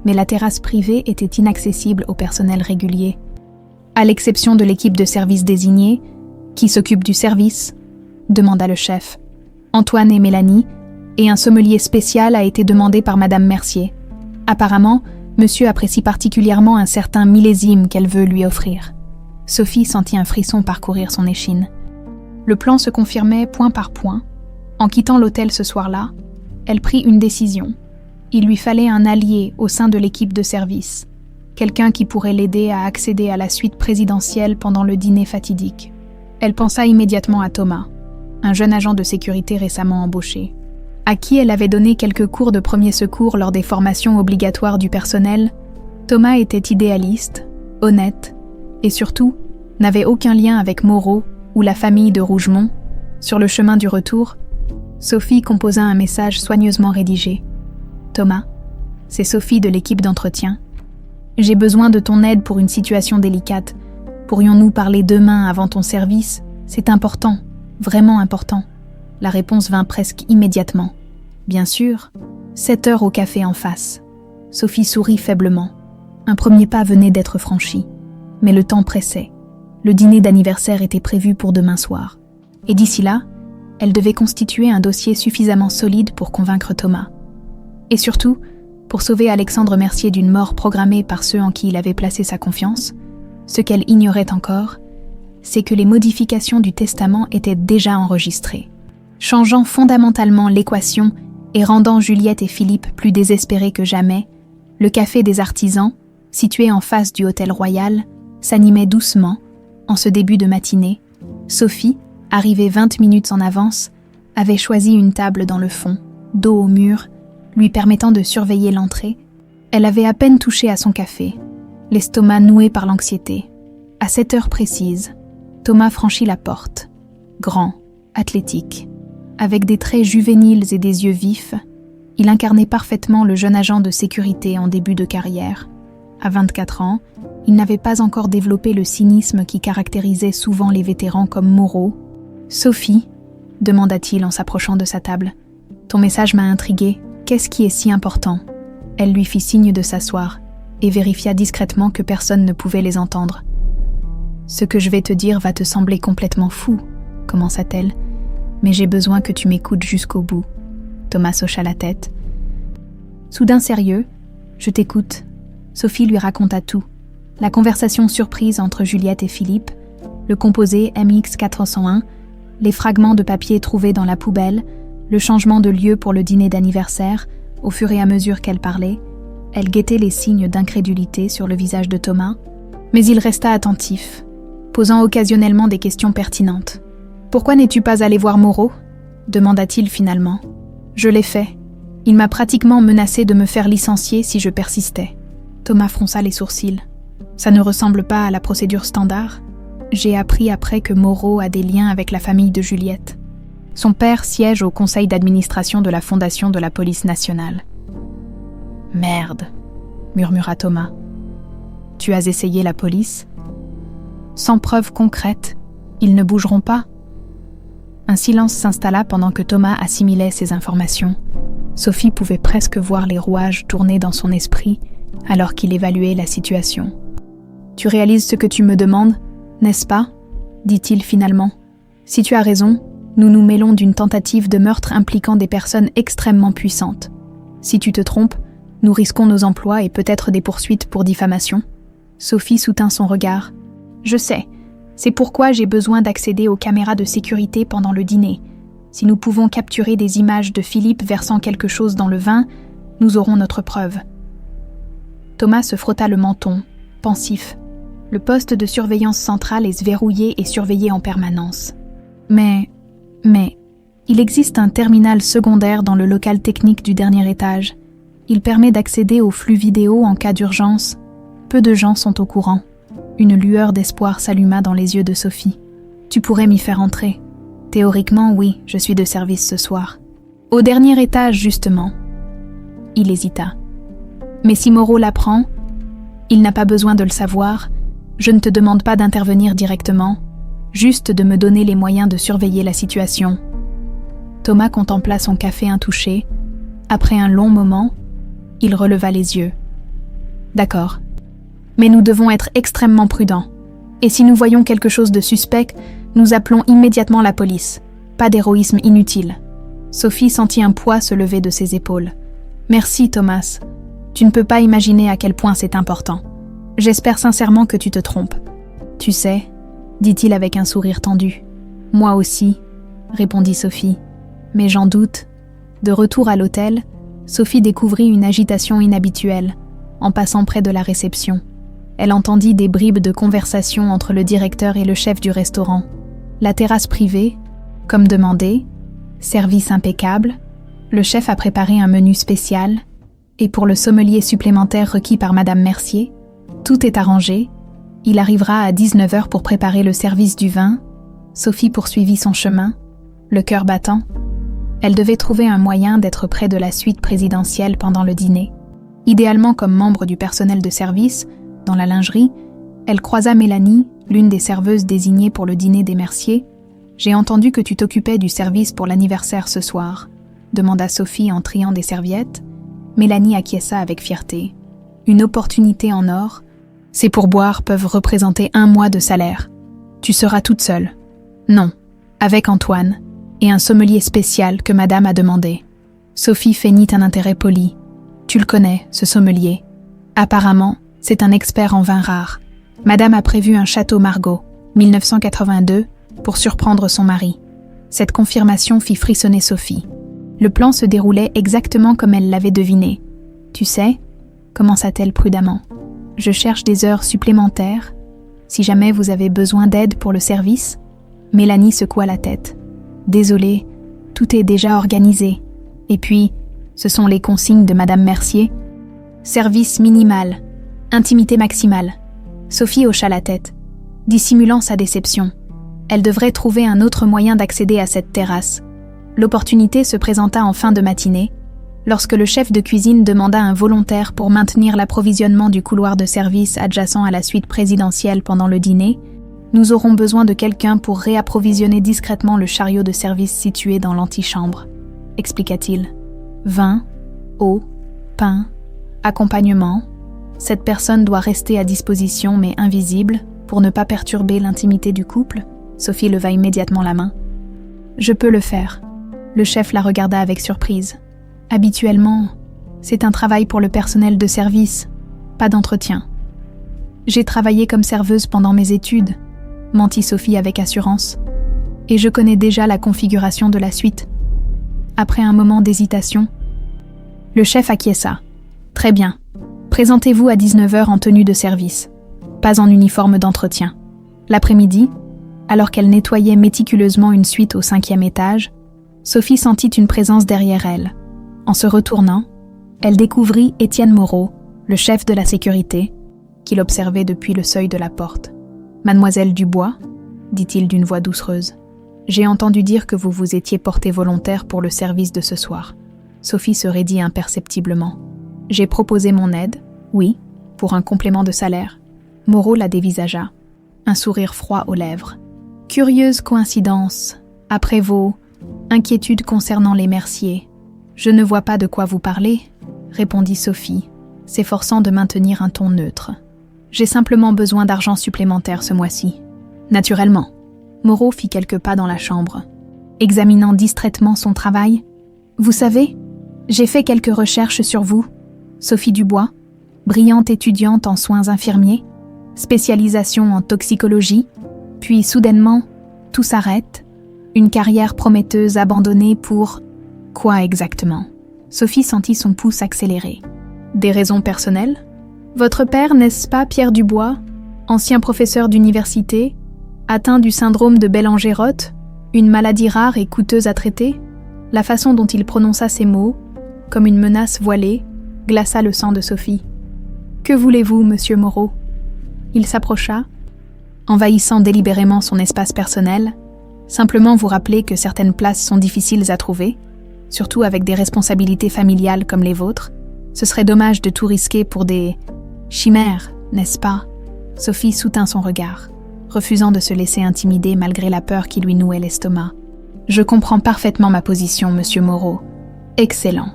mais la terrasse privée était inaccessible au personnel régulier. À l'exception de l'équipe de service désignée, qui s'occupe du service, demanda le chef. Antoine et Mélanie, et un sommelier spécial a été demandé par madame Mercier. Apparemment, monsieur apprécie particulièrement un certain millésime qu'elle veut lui offrir. Sophie sentit un frisson parcourir son échine. Le plan se confirmait point par point. En quittant l'hôtel ce soir-là, elle prit une décision. Il lui fallait un allié au sein de l'équipe de service, quelqu'un qui pourrait l'aider à accéder à la suite présidentielle pendant le dîner fatidique. Elle pensa immédiatement à Thomas, un jeune agent de sécurité récemment embauché, à qui elle avait donné quelques cours de premier secours lors des formations obligatoires du personnel. Thomas était idéaliste, honnête, et surtout, n'avait aucun lien avec Moreau ou la famille de Rougemont. Sur le chemin du retour, Sophie composa un message soigneusement rédigé. « Thomas, c'est Sophie de l'équipe d'entretien. J'ai besoin de ton aide pour une situation délicate. Pourrions-nous parler demain avant ton service ? C'est important, vraiment important. » La réponse vint presque immédiatement. Bien sûr, 7 heures au café en face. Sophie sourit faiblement. Un premier pas venait d'être franchi. Mais le temps pressait. Le dîner d'anniversaire était prévu pour demain soir. Et d'ici là, elle devait constituer un dossier suffisamment solide pour convaincre Thomas. Et surtout, pour sauver Alexandre Mercier d'une mort programmée par ceux en qui il avait placé sa confiance, ce qu'elle ignorait encore, c'est que les modifications du testament étaient déjà enregistrées, changeant fondamentalement l'équation et rendant Juliette et Philippe plus désespérés que jamais. Le café des artisans, situé en face du hôtel Royal, s'animait doucement. En ce début de matinée, Sophie, arrivée 20 minutes en avance, avait choisi une table dans le fond, dos au mur, lui permettant de surveiller l'entrée. Elle avait à peine touché à son café, l'estomac noué par l'anxiété. À 7 heures précises, Thomas franchit la porte. Grand, athlétique, avec des traits juvéniles et des yeux vifs, il incarnait parfaitement le jeune agent de sécurité en début de carrière. À 24 ans, il n'avait pas encore développé le cynisme qui caractérisait souvent les vétérans comme Moreau. « Sophie » demanda-t-il en s'approchant de sa table. « Ton message m'a intriguée. Qu'est-ce qui est si important » Elle lui fit signe de s'asseoir et vérifia discrètement que personne ne pouvait les entendre. « Ce que je vais te dire va te sembler complètement fou, » commença-t-elle, « mais j'ai besoin que tu m'écoutes jusqu'au bout. » Thomas hocha la tête. Soudain sérieux, « Je t'écoute. » Sophie lui raconta tout. La conversation surprise entre Juliette et Philippe, le composé MX401, les fragments de papier trouvés dans la poubelle, le changement de lieu pour le dîner d'anniversaire. Au fur et à mesure qu'elle parlait, elle guettait les signes d'incrédulité sur le visage de Thomas, mais il resta attentif, posant occasionnellement des questions pertinentes. « Pourquoi n'es-tu pas allé voir Moreau ?» demanda-t-il finalement. « Je l'ai fait. Il m'a pratiquement menacé de me faire licencier si je persistais. » Thomas fronça les sourcils. « Ça ne ressemble pas à la procédure standard ? J'ai appris après que Moreau a des liens avec la famille de Juliette. Son père siège au conseil d'administration de la Fondation de la police nationale. »« Merde, » murmura Thomas. « Tu as essayé la police ? Sans preuves concrètes, ils ne bougeront pas ?» Un silence s'installa pendant que Thomas assimilait ces informations. Sophie pouvait presque voir les rouages tourner dans son esprit alors qu'il évaluait la situation. « Tu réalises ce que tu me demandes, n'est-ce pas ?» dit-il finalement. « Si tu as raison, nous nous mêlons d'une tentative de meurtre impliquant des personnes extrêmement puissantes. Si tu te trompes, nous risquons nos emplois et peut-être des poursuites pour diffamation. » Sophie soutint son regard. « Je sais, c'est pourquoi j'ai besoin d'accéder aux caméras de sécurité pendant le dîner. Si nous pouvons capturer des images de Philippe versant quelque chose dans le vin, nous aurons notre preuve. » Thomas se frotta le menton, pensif. Le poste de surveillance centrale est verrouillé et surveillé en permanence. Mais, il existe un terminal secondaire dans le local technique du dernier étage. Il permet d'accéder aux flux vidéo en cas d'urgence. Peu de gens sont au courant. Une lueur d'espoir s'alluma dans les yeux de Sophie. « Tu pourrais m'y faire entrer. Théoriquement, oui, je suis de service ce soir. Au dernier étage, justement. » Il hésita. « Mais si Moreau l'apprend, il n'a pas besoin de le savoir. Je ne te demande pas d'intervenir directement, juste de me donner les moyens de surveiller la situation. » Thomas contempla son café intouché. Après un long moment, il releva les yeux. « D'accord. Mais nous devons être extrêmement prudents. Et si nous voyons quelque chose de suspect, nous appelons immédiatement la police. Pas d'héroïsme inutile. » Sophie sentit un poids se lever de ses épaules. « Merci, Thomas. Tu ne peux pas imaginer à quel point c'est important. J'espère sincèrement que tu te trompes. »« Tu sais, » dit-il avec un sourire tendu. « Moi aussi, » répondit Sophie. « Mais j'en doute. » De retour à l'hôtel, Sophie découvrit une agitation inhabituelle en passant près de la réception. Elle entendit des bribes de conversation entre le directeur et le chef du restaurant. La terrasse privée, comme demandé, service impeccable, le chef a préparé un menu spécial, et pour le sommelier supplémentaire requis par Madame Mercier, tout est arrangé. Il arrivera à 19h pour préparer le service du vin. Sophie poursuivit son chemin, le cœur battant. Elle devait trouver un moyen d'être près de la suite présidentielle pendant le dîner. Idéalement comme membre du personnel de service, dans la lingerie, elle croisa Mélanie, l'une des serveuses désignées pour le dîner des Mercier. « J'ai entendu que tu t'occupais du service pour l'anniversaire ce soir », demanda Sophie en triant des serviettes. Mélanie acquiesça avec fierté. Une opportunité en or. Ces pourboires peuvent représenter 1 mois de salaire. Tu seras toute seule. Non, avec Antoine, et un sommelier spécial que madame a demandé. Sophie feignit un intérêt poli. Tu le connais, ce sommelier. Apparemment, c'est un expert en vins rares. Madame a prévu un château Margaux, 1982, pour surprendre son mari. Cette confirmation fit frissonner Sophie. Le plan se déroulait exactement comme elle l'avait deviné. « Tu sais, » commença-t-elle prudemment, « je cherche des heures supplémentaires. Si jamais vous avez besoin d'aide pour le service ?» Mélanie secoua la tête. « Désolée, tout est déjà organisé. Et puis, ce sont les consignes de Madame Mercier. Service minimal, intimité maximale. » Sophie hocha la tête, dissimulant sa déception. Elle devrait trouver un autre moyen d'accéder à cette terrasse. L'opportunité se présenta en fin de matinée, lorsque le chef de cuisine demanda un volontaire pour maintenir l'approvisionnement du couloir de service adjacent à la suite présidentielle pendant le dîner. Nous aurons besoin de quelqu'un pour réapprovisionner discrètement le chariot de service situé dans l'antichambre, expliqua-t-il. Vin, eau, pain, Accompagnement. Cette personne doit rester à disposition mais invisible pour ne pas perturber l'intimité du couple. Sophie leva immédiatement la main. Je peux le faire. Le chef la regarda avec surprise. Habituellement, c'est un travail pour le personnel de service, pas d'entretien. J'ai travaillé comme serveuse pendant mes études, mentit Sophie avec assurance. Et je connais déjà la configuration de la suite. Après un moment d'hésitation, le chef acquiesça. Très bien. Présentez-vous à 19h en tenue de service, pas en uniforme d'entretien. L'après-midi, alors qu'elle nettoyait méticuleusement une suite au 5e étage, Sophie sentit une présence derrière elle. En se retournant, elle découvrit Étienne Moreau, le chef de la sécurité, qui l'observait depuis le seuil de la porte. « Mademoiselle Dubois » dit-il d'une voix doucereuse. « J'ai entendu dire que vous vous étiez portée volontaire pour le service de ce soir. » Sophie se raidit imperceptiblement. « J'ai proposé mon aide, oui, pour un complément de salaire. » Moreau la dévisagea, un sourire froid aux lèvres. « Curieuse coïncidence, après vos inquiétudes concernant les merciers. Je ne vois pas de quoi vous parlez, » répondit Sophie, s'efforçant de maintenir un ton neutre. « J'ai simplement besoin d'argent supplémentaire ce mois-ci. » Naturellement. Moreau fit quelques pas dans la chambre, examinant distraitement son travail. « Vous savez, j'ai fait quelques recherches sur vous. Sophie Dubois, brillante étudiante en soins infirmiers, spécialisation en toxicologie, puis soudainement, tout s'arrête. Une carrière prometteuse abandonnée pour... Quoi exactement ?» Sophie sentit son pouce accélérer. « Des raisons personnelles ? Votre père, n'est-ce pas Pierre Dubois, ancien professeur d'université, atteint du syndrome de Bellanger-Roth, une maladie rare et coûteuse à traiter ?» La façon dont il prononça ces mots, comme une menace voilée, glaça le sang de Sophie. « Que voulez-vous, monsieur Moreau ?» Il s'approcha, envahissant délibérément son espace personnel. « Simplement vous rappeler que certaines places sont difficiles à trouver, surtout avec des responsabilités familiales comme les vôtres. Ce serait dommage de tout risquer pour des chimères, n'est-ce pas ?» Sophie soutint son regard, refusant de se laisser intimider malgré la peur qui lui nouait l'estomac. « Je comprends parfaitement ma position, monsieur Moreau. Excellent. »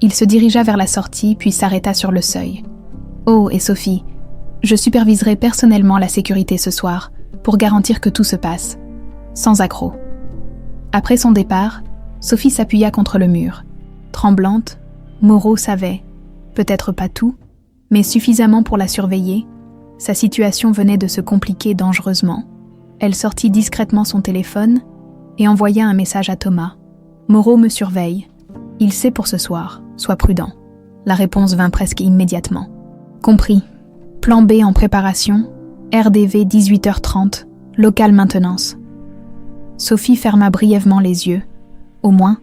Il se dirigea vers la sortie, puis s'arrêta sur le seuil. « Oh, et Sophie, je superviserai personnellement la sécurité ce soir, pour garantir que tout se passe, sans accroc. » Après son départ, Sophie s'appuya contre le mur. Tremblante, Moreau savait, peut-être pas tout, mais suffisamment pour la surveiller. Sa situation venait de se compliquer dangereusement. Elle sortit discrètement son téléphone et envoya un message à Thomas. « Moreau me surveille. Il sait pour ce soir. Sois prudent. » La réponse vint presque immédiatement. « Compris. Plan B en préparation. RDV 18h30. Local maintenance. » Sophie ferma brièvement les yeux. Au moins,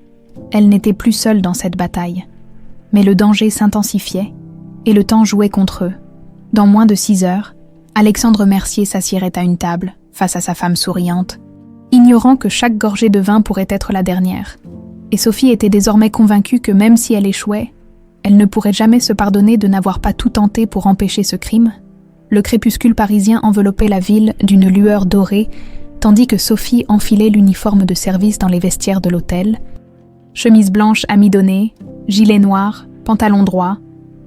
elle n'était plus seule dans cette bataille. Mais le danger s'intensifiait et le temps jouait contre eux. Dans moins de 6 heures, Alexandre Mercier s'assiérait à une table, face à sa femme souriante, ignorant que chaque gorgée de vin pourrait être la dernière. Et Sophie était désormais convaincue que même si elle échouait, elle ne pourrait jamais se pardonner de n'avoir pas tout tenté pour empêcher ce crime. Le crépuscule parisien enveloppait la ville d'une lueur dorée, tandis que Sophie enfilait l'uniforme de service dans les vestiaires de l'hôtel. Chemise blanche amidonnée, gilet noir, pantalon droit,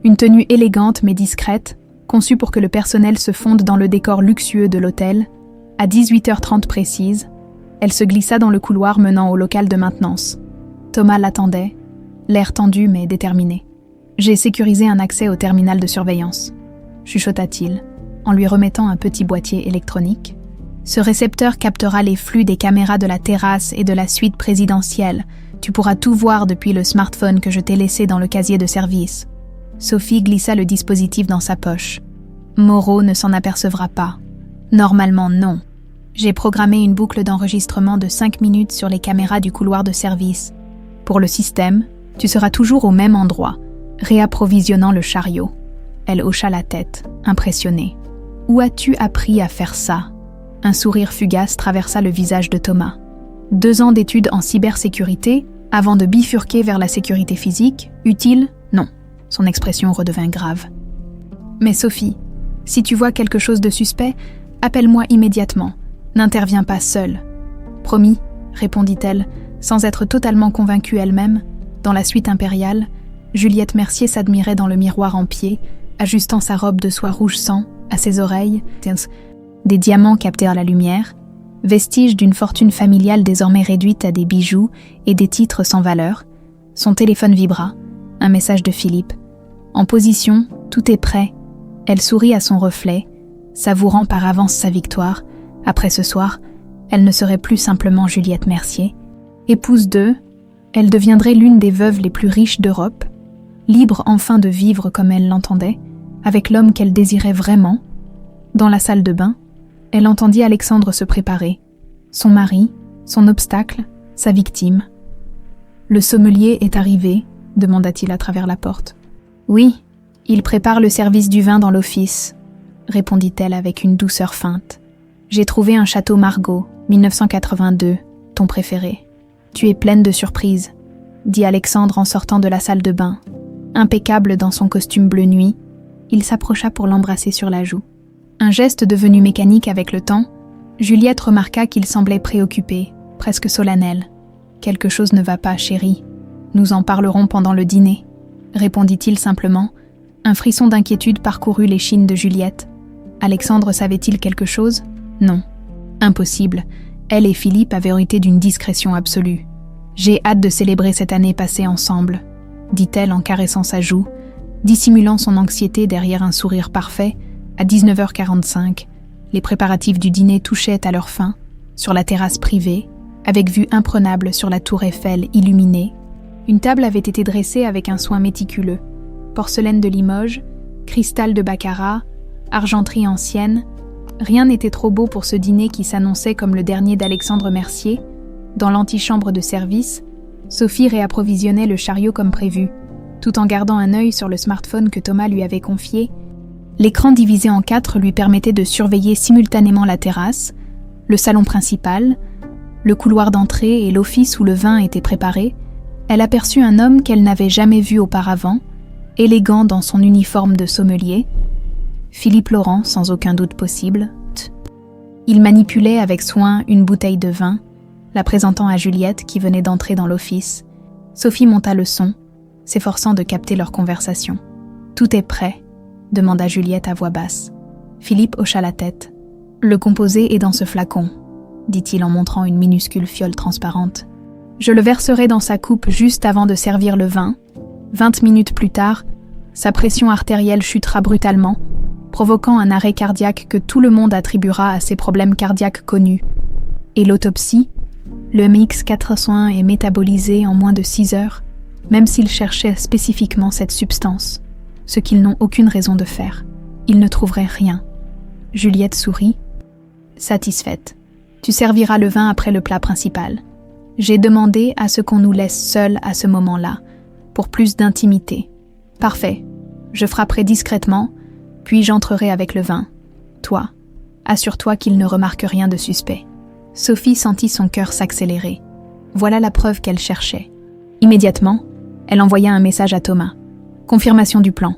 une tenue élégante mais discrète, conçue pour que le personnel se fonde dans le décor luxueux de l'hôtel. À 18h30 précise, elle se glissa dans le couloir menant au local de maintenance. Thomas l'attendait, l'air tendu mais déterminé. « J'ai sécurisé un accès au terminal de surveillance », chuchota-t-il, en lui remettant un petit boîtier électronique. « Ce récepteur captera les flux des caméras de la terrasse et de la suite présidentielle. Tu pourras tout voir depuis le smartphone que je t'ai laissé dans le casier de service. » Sophie glissa le dispositif dans sa poche. Moreau ne s'en apercevra pas. Normalement, non. J'ai programmé une boucle d'enregistrement de 5 minutes sur les caméras du couloir de service. Pour le système, tu seras toujours au même endroit, réapprovisionnant le chariot. Elle hocha la tête, impressionnée. Où as-tu appris à faire ça ? Un sourire fugace traversa le visage de Thomas. 2 ans d'études en cybersécurité, avant de bifurquer vers la sécurité physique, utile ? Non. Son expression redevint grave. Mais Sophie, si tu vois quelque chose de suspect, appelle-moi immédiatement. N'interviens pas seule. Promis, répondit-elle, sans être totalement convaincue elle-même. Dans la suite impériale, Juliette Mercier s'admirait dans le miroir en pied, ajustant sa robe de soie rouge sang à ses oreilles. Des diamants captèrent la lumière, vestiges d'une fortune familiale désormais réduite à des bijoux et des titres sans valeur. Son téléphone vibra, un message de Philippe. En position, tout est prêt. Elle sourit à son reflet, savourant par avance sa victoire. Après ce soir, elle ne serait plus simplement Juliette Mercier. Épouse d'eux, elle deviendrait l'une des veuves les plus riches d'Europe, libre enfin de vivre comme elle l'entendait, avec l'homme qu'elle désirait vraiment. Dans la salle de bain, elle entendit Alexandre se préparer. Son mari, son obstacle, sa victime. « Le sommelier est arrivé », demanda-t-il à travers la porte. « Oui, il prépare le service du vin dans l'office », répondit-elle avec une douceur feinte. « J'ai trouvé un château Margaux, 1982, ton préféré. Tu es pleine de surprises, » dit Alexandre en sortant de la salle de bain. Impeccable dans son costume bleu nuit, il s'approcha pour l'embrasser sur la joue. Un geste devenu mécanique avec le temps, Juliette remarqua qu'il semblait préoccupé, presque solennel. « Quelque chose ne va pas, chérie. Nous en parlerons pendant le dîner, » répondit-il simplement. Un frisson d'inquiétude parcourut l'échine de Juliette. Alexandre savait-il quelque chose ? Non. Impossible. Elle et Philippe avaient hérité d'une discrétion absolue. « J'ai hâte de célébrer cette année passée ensemble, » dit-elle en caressant sa joue, dissimulant son anxiété derrière un sourire parfait. À 19h45, les préparatifs du dîner touchaient à leur fin, sur la terrasse privée, avec vue imprenable sur la tour Eiffel illuminée. Une table avait été dressée avec un soin méticuleux. Porcelaine de Limoges, cristal de Baccarat, argenterie ancienne. Rien n'était trop beau pour ce dîner qui s'annonçait comme le dernier d'Alexandre Mercier. Dans l'antichambre de service, Sophie réapprovisionnait le chariot comme prévu, tout en gardant un œil sur le smartphone que Thomas lui avait confié. L'écran divisé en 4 lui permettait de surveiller simultanément la terrasse, le salon principal, le couloir d'entrée et l'office où le vin était préparé. Elle aperçut un homme qu'elle n'avait jamais vu auparavant, élégant dans son uniforme de sommelier. Philippe Laurent, sans aucun doute possible. Il manipulait avec soin une bouteille de vin, la présentant à Juliette qui venait d'entrer dans l'office. Sophie monta le son, s'efforçant de capter leur conversation. « Tout est prêt », demanda Juliette à voix basse. Philippe hocha la tête. « Le composé est dans ce flacon », dit-il en montrant une minuscule fiole transparente. « Je le verserai dans sa coupe juste avant de servir le vin. 20 minutes plus tard, sa pression artérielle chutera brutalement, provoquant un arrêt cardiaque que tout le monde attribuera à ses problèmes cardiaques connus. Et l'autopsie, le MX401 est métabolisé en moins de 6 heures, même s'ils cherchaient spécifiquement cette substance, ce qu'ils n'ont aucune raison de faire. Ils ne trouveraient rien. » Juliette sourit, satisfaite. « Tu serviras le vin après le plat principal. J'ai demandé à ce qu'on nous laisse seuls à ce moment-là, pour plus d'intimité. Parfait. Je frapperai discrètement, puis j'entrerai avec le vin. Toi, assure-toi qu'il ne remarque rien de suspect. » Sophie sentit son cœur s'accélérer. Voilà la preuve qu'elle cherchait. Immédiatement, elle envoya un message à Thomas. « Confirmation du plan.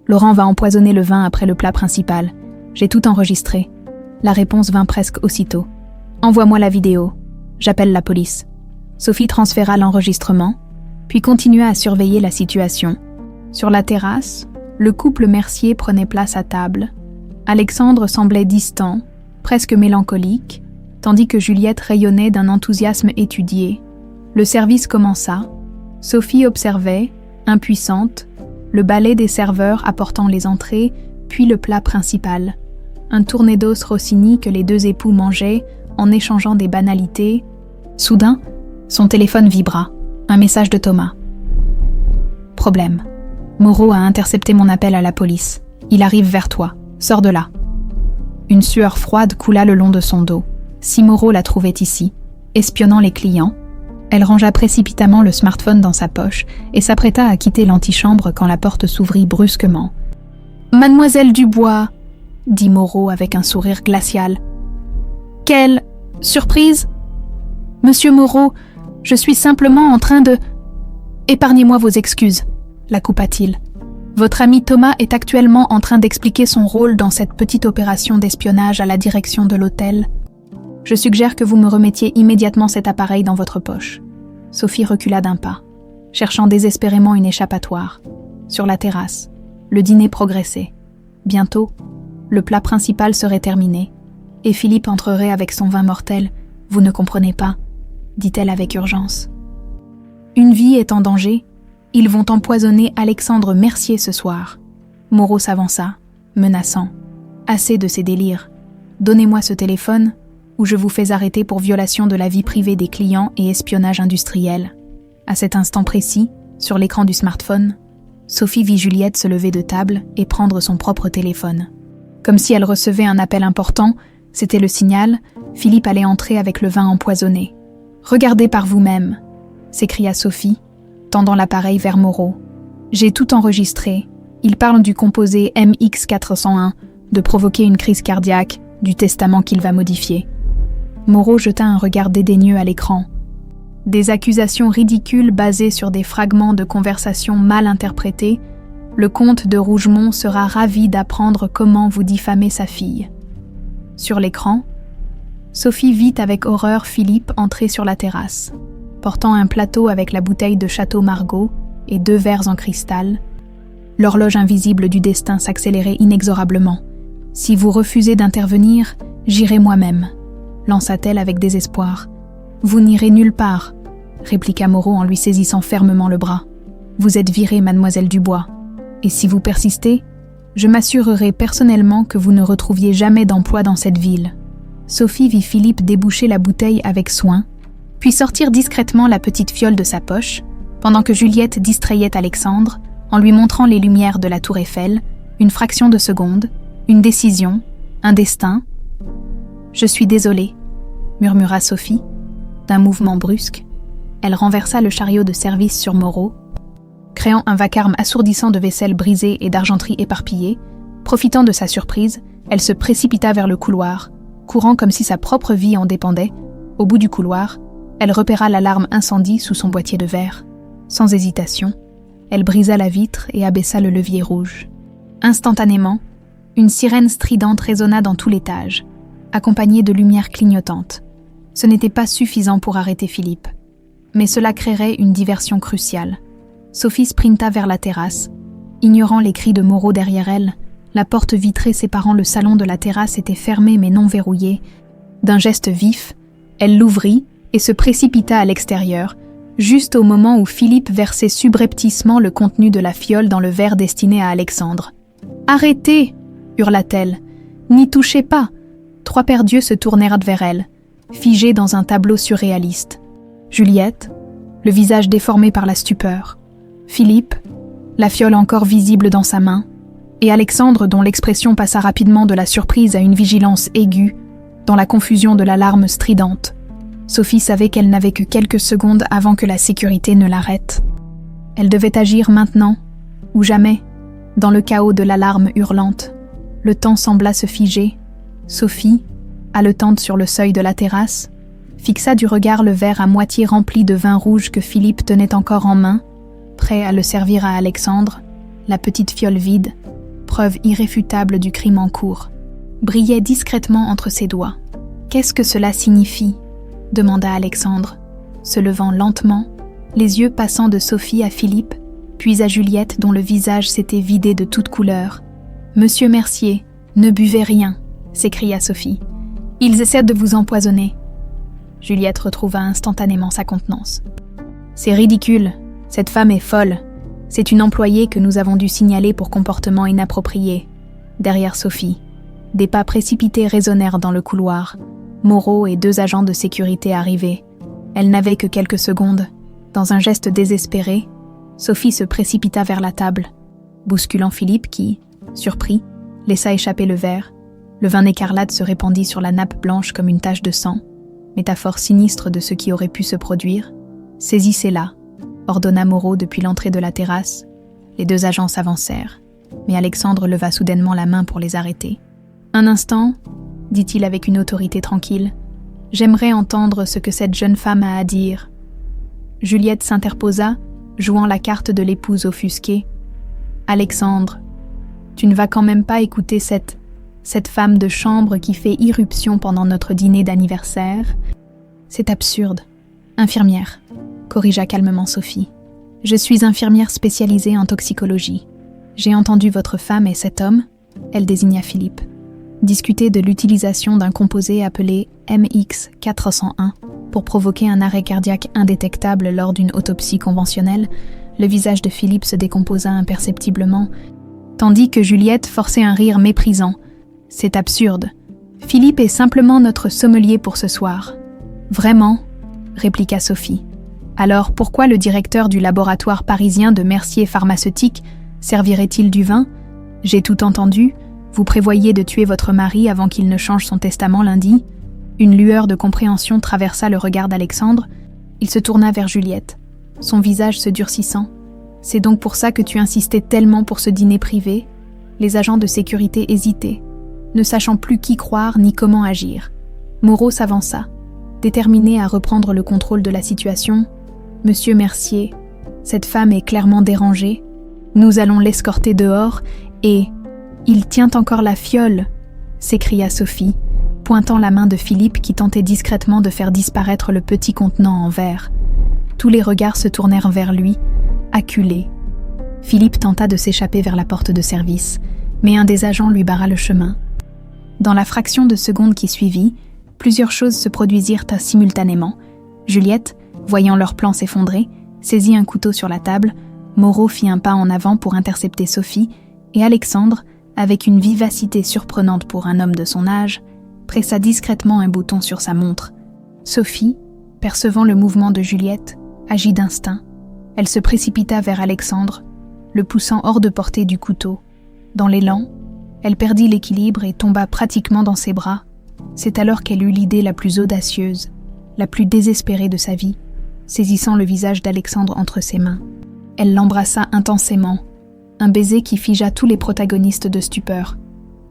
Laurent va empoisonner le vin après le plat principal. J'ai tout enregistré. » La réponse vint presque aussitôt. « Envoie-moi la vidéo. J'appelle la police. » Sophie transféra l'enregistrement, puis continua à surveiller la situation. Sur la terrasse, le couple Mercier prenait place à table. Alexandre semblait distant, presque mélancolique, tandis que Juliette rayonnait d'un enthousiasme étudié. Le service commença. Sophie observait, impuissante, le balai des serveurs apportant les entrées, puis le plat principal. Un tournedos Rossini que les deux époux mangeaient en échangeant des banalités. Soudain, son téléphone vibra. Un message de Thomas. « Problème. Moreau a intercepté mon appel à la police. Il arrive vers toi. Sors de là. » Une sueur froide coula le long de son dos. Si Moreau la trouvait ici, espionnant les clients, elle rangea précipitamment le smartphone dans sa poche et s'apprêta à quitter l'antichambre quand la porte s'ouvrit brusquement. « Mademoiselle Dubois !» dit Moreau avec un sourire glacial. « Quelle surprise !»« Monsieur Moreau, je suis simplement en train de... » « Épargnez-moi vos excuses, » la coupa-t-il. « Votre ami Thomas est actuellement en train d'expliquer son rôle dans cette petite opération d'espionnage à la direction de l'hôtel. Je suggère que vous me remettiez immédiatement cet appareil dans votre poche. » Sophie recula d'un pas. cherchant désespérément une échappatoire. Sur la terrasse, le dîner progressait. Bientôt, le plat principal serait terminé, et Philippe entrerait avec son vin mortel. « Vous ne comprenez pas », dit-elle avec urgence. « Une vie est en danger. Ils vont empoisonner Alexandre Mercier ce soir. » Moreau s'avança, menaçant. « Assez de ces délires. Donnez-moi ce téléphone, ou je vous fais arrêter pour violation de la vie privée des clients et espionnage industriel. » À cet instant précis, sur l'écran du smartphone, Sophie vit Juliette se lever de table et prendre son propre téléphone. Comme si elle recevait un appel important, c'était le signal, Philippe allait entrer avec le vin empoisonné. « Regardez par vous-même », s'écria Sophie, tendant l'appareil vers Moreau. « J'ai tout enregistré. Il parle du composé MX401, de provoquer une crise cardiaque, du testament qu'il va modifier. » Moreau jeta un regard dédaigneux à l'écran. Des accusations ridicules basées sur des fragments de conversation mal interprétés, le comte de Rougemont sera ravi d'apprendre comment vous diffamez sa fille. Sur l'écran, Sophie vit avec horreur Philippe entrer sur la terrasse, portant un plateau avec la bouteille de Château Margaux et 2 verres en cristal. L'horloge invisible du destin s'accélérait inexorablement. « Si vous refusez d'intervenir, j'irai moi-même », lança-t-elle avec désespoir. « Vous n'irez nulle part », répliqua Moreau en lui saisissant fermement le bras. « Vous êtes virée, mademoiselle Dubois. Et si vous persistez, je m'assurerai personnellement que vous ne retrouviez jamais d'emploi dans cette ville. » Sophie vit Philippe déboucher la bouteille avec soin, puis sortir discrètement la petite fiole de sa poche, pendant que Juliette distrayait Alexandre en lui montrant les lumières de la tour Eiffel, une fraction de seconde, une décision, un destin. « Je suis désolée », murmura Sophie. D'un mouvement brusque, elle renversa le chariot de service sur Moreau, créant un vacarme assourdissant de vaisselle brisée et d'argenterie éparpillée. Profitant de sa surprise, elle se précipita vers le couloir, courant comme si sa propre vie en dépendait. Au bout du couloir, elle repéra l'alarme incendie sous son boîtier de verre. Sans hésitation, elle brisa la vitre et abaissa le levier rouge. Instantanément, une sirène stridente résonna dans tout l'étage, accompagnée de lumières clignotantes. Ce n'était pas suffisant pour arrêter Philippe, mais cela créerait une diversion cruciale. Sophie sprinta vers la terrasse. Ignorant les cris de Moreau derrière elle, la porte vitrée séparant le salon de la terrasse était fermée mais non verrouillée. D'un geste vif, elle l'ouvrit et se précipita à l'extérieur, juste au moment où Philippe versait subrepticement le contenu de la fiole dans le verre destiné à Alexandre. « Arrêtez !» hurla-t-elle. « N'y touchez pas !» 3 paires d'yeux se tournèrent vers elle, figés dans un tableau surréaliste. Juliette, le visage déformé par la stupeur. Philippe, la fiole encore visible dans sa main, et Alexandre dont l'expression passa rapidement de la surprise à une vigilance aiguë, dans la confusion de l'alarme stridente. Sophie savait qu'elle n'avait que quelques secondes avant que la sécurité ne l'arrête. Elle devait agir maintenant, ou jamais, dans le chaos de l'alarme hurlante. Le temps sembla se figer. Sophie, haletante sur le seuil de la terrasse, fixa du regard le verre à moitié rempli de vin rouge que Philippe tenait encore en main, prêt à le servir à Alexandre. La petite fiole vide, preuve irréfutable du crime en cours, brillait discrètement entre ses doigts. « Qu'est-ce que cela signifie ?» demanda Alexandre, se levant lentement, les yeux passant de Sophie à Philippe, puis à Juliette dont le visage s'était vidé de toute couleur. « Monsieur Mercier, ne buvez rien !» s'écria Sophie. « Ils essaient de vous empoisonner. » Juliette retrouva instantanément sa contenance. « C'est ridicule, cette femme est folle. C'est une employée que nous avons dû signaler pour comportement inapproprié. » Derrière Sophie, des pas précipités résonnèrent dans le couloir. Moreau et 2 agents de sécurité arrivaient. Elle n'avait que quelques secondes. Dans un geste désespéré, Sophie se précipita vers la table, bousculant Philippe qui, surpris, laissa échapper le verre. Le vin écarlate se répandit sur la nappe blanche comme une tache de sang, métaphore sinistre de ce qui aurait pu se produire. « Saisissez-la », ordonna Moreau depuis l'entrée de la terrasse. Les 2 agents s'avancèrent, mais Alexandre leva soudainement la main pour les arrêter. « Un instant, » dit-il avec une autorité tranquille. « J'aimerais entendre ce que cette jeune femme a à dire. » Juliette s'interposa, jouant la carte de l'épouse offusquée. « Alexandre, tu ne vas quand même pas écouter cette femme de chambre qui fait irruption pendant notre dîner d'anniversaire. C'est absurde. » « Infirmière, » corrigea calmement Sophie. « Je suis infirmière spécialisée en toxicologie. J'ai entendu votre femme et cet homme, elle désigna Philippe, discuter de l'utilisation d'un composé appelé MX401 pour provoquer un arrêt cardiaque indétectable lors d'une autopsie conventionnelle. Le visage de Philippe se décomposa imperceptiblement, tandis que Juliette forçait un rire méprisant. « C'est absurde. Philippe est simplement notre sommelier pour ce soir. »« Vraiment ?» répliqua Sophie. « Alors pourquoi le directeur du laboratoire parisien de Mercier Pharmaceutique servirait-il du vin ? J'ai tout entendu. Vous prévoyez de tuer votre mari avant qu'il ne change son testament lundi ?» Une lueur de compréhension traversa le regard d'Alexandre. Il se tourna vers Juliette, son visage se durcissant. « C'est donc pour ça que tu insistais tellement pour ce dîner privé ?» Les agents de sécurité hésitaient, ne sachant plus qui croire ni comment agir. Moreau s'avança, déterminé à reprendre le contrôle de la situation. « Monsieur Mercier, cette femme est clairement dérangée. Nous allons l'escorter dehors et... Il tient encore la fiole !» s'écria Sophie, pointant la main de Philippe qui tentait discrètement de faire disparaître le petit contenant en verre. Tous les regards se tournèrent vers lui, acculés. Philippe tenta de s'échapper vers la porte de service, mais un des agents lui barra le chemin. Dans la fraction de seconde qui suivit, plusieurs choses se produisirent simultanément. Juliette, voyant leur plan s'effondrer, saisit un couteau sur la table, Moreau fit un pas en avant pour intercepter Sophie, et Alexandre, avec une vivacité surprenante pour un homme de son âge, pressa discrètement un bouton sur sa montre. Sophie, percevant le mouvement de Juliette, agit d'instinct. Elle se précipita vers Alexandre, le poussant hors de portée du couteau. Dans l'élan, elle perdit l'équilibre et tomba pratiquement dans ses bras. C'est alors qu'elle eut l'idée la plus audacieuse, la plus désespérée de sa vie, saisissant le visage d'Alexandre entre ses mains. Elle l'embrassa intensément, un baiser qui figea tous les protagonistes de stupeur.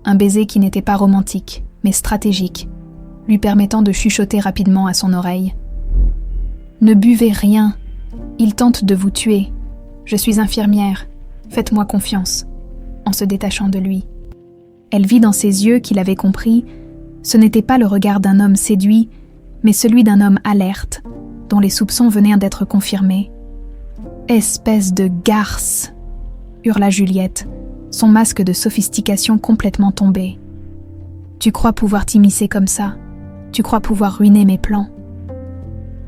Un baiser qui n'était pas romantique, mais stratégique, lui permettant de chuchoter rapidement à son oreille. « Ne buvez rien, il tente de vous tuer. Je suis infirmière, faites-moi confiance. » En se détachant de lui. Elle vit dans ses yeux qu'il avait compris, ce n'était pas le regard d'un homme séduit, mais celui d'un homme alerte, dont les soupçons venaient d'être confirmés. « Espèce de garce !» hurla Juliette, son masque de sophistication complètement tombé. « Tu crois pouvoir t'immiscer comme ça ? Tu crois pouvoir ruiner mes plans ?»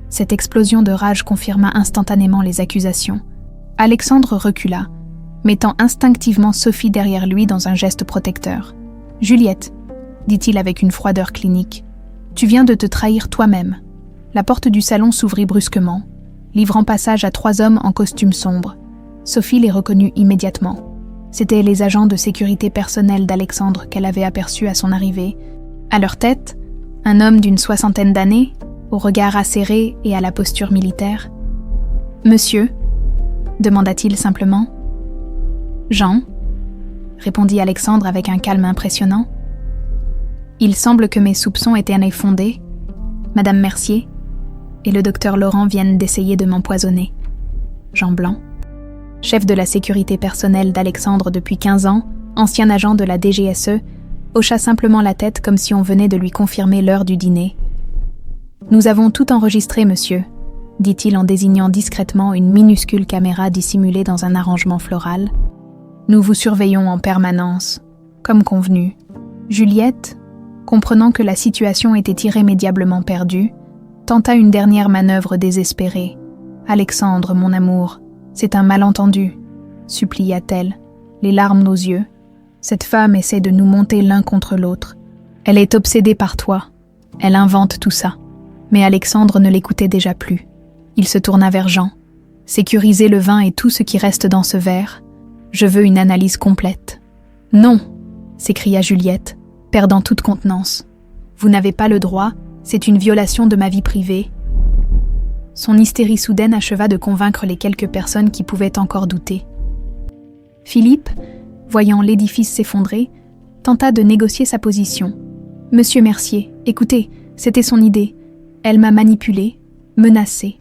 Cette explosion de rage confirma instantanément les accusations. Alexandre recula, mettant instinctivement Sophie derrière lui dans un geste protecteur. « Juliette, » dit-il avec une froideur clinique, « tu viens de te trahir toi-même. » La porte du salon s'ouvrit brusquement, livrant passage à 3 hommes en costume sombre. Sophie les reconnut immédiatement. C'étaient les agents de sécurité personnelle d'Alexandre qu'elle avait aperçus à son arrivée. À leur tête, un homme d'une 60aine d'années, au regard acéré et à la posture militaire. « Monsieur ?» demanda-t-il simplement. « Jean ?» répondit Alexandre avec un calme impressionnant. « Il semble que mes soupçons étaient fondés, Madame Mercier, et le docteur Laurent viennent d'essayer de m'empoisonner. » Jean Blanc, chef de la sécurité personnelle d'Alexandre depuis 15 ans, ancien agent de la DGSE, hocha simplement la tête comme si on venait de lui confirmer l'heure du dîner. « Nous avons tout enregistré, monsieur, » dit-il en désignant discrètement une minuscule caméra dissimulée dans un arrangement floral. « Nous vous surveillons en permanence, comme convenu. » Juliette, comprenant que la situation était irrémédiablement perdue, tenta une dernière manœuvre désespérée. « Alexandre, mon amour, c'est un malentendu, » supplia-t-elle, les larmes aux yeux. « Cette femme essaie de nous monter l'un contre l'autre. Elle est obsédée par toi. Elle invente tout ça. » Mais Alexandre ne l'écoutait déjà plus. Il se tourna vers Jean. « Sécurisez le vin et tout ce qui reste dans ce verre. Je veux une analyse complète. »« Non !» s'écria Juliette, perdant toute contenance. « Vous n'avez pas le droit, c'est une violation de ma vie privée. » Son hystérie soudaine acheva de convaincre les quelques personnes qui pouvaient encore douter. Philippe, voyant l'édifice s'effondrer, tenta de négocier sa position. « Monsieur Mercier, écoutez, c'était son idée. Elle m'a manipulé, menacé. »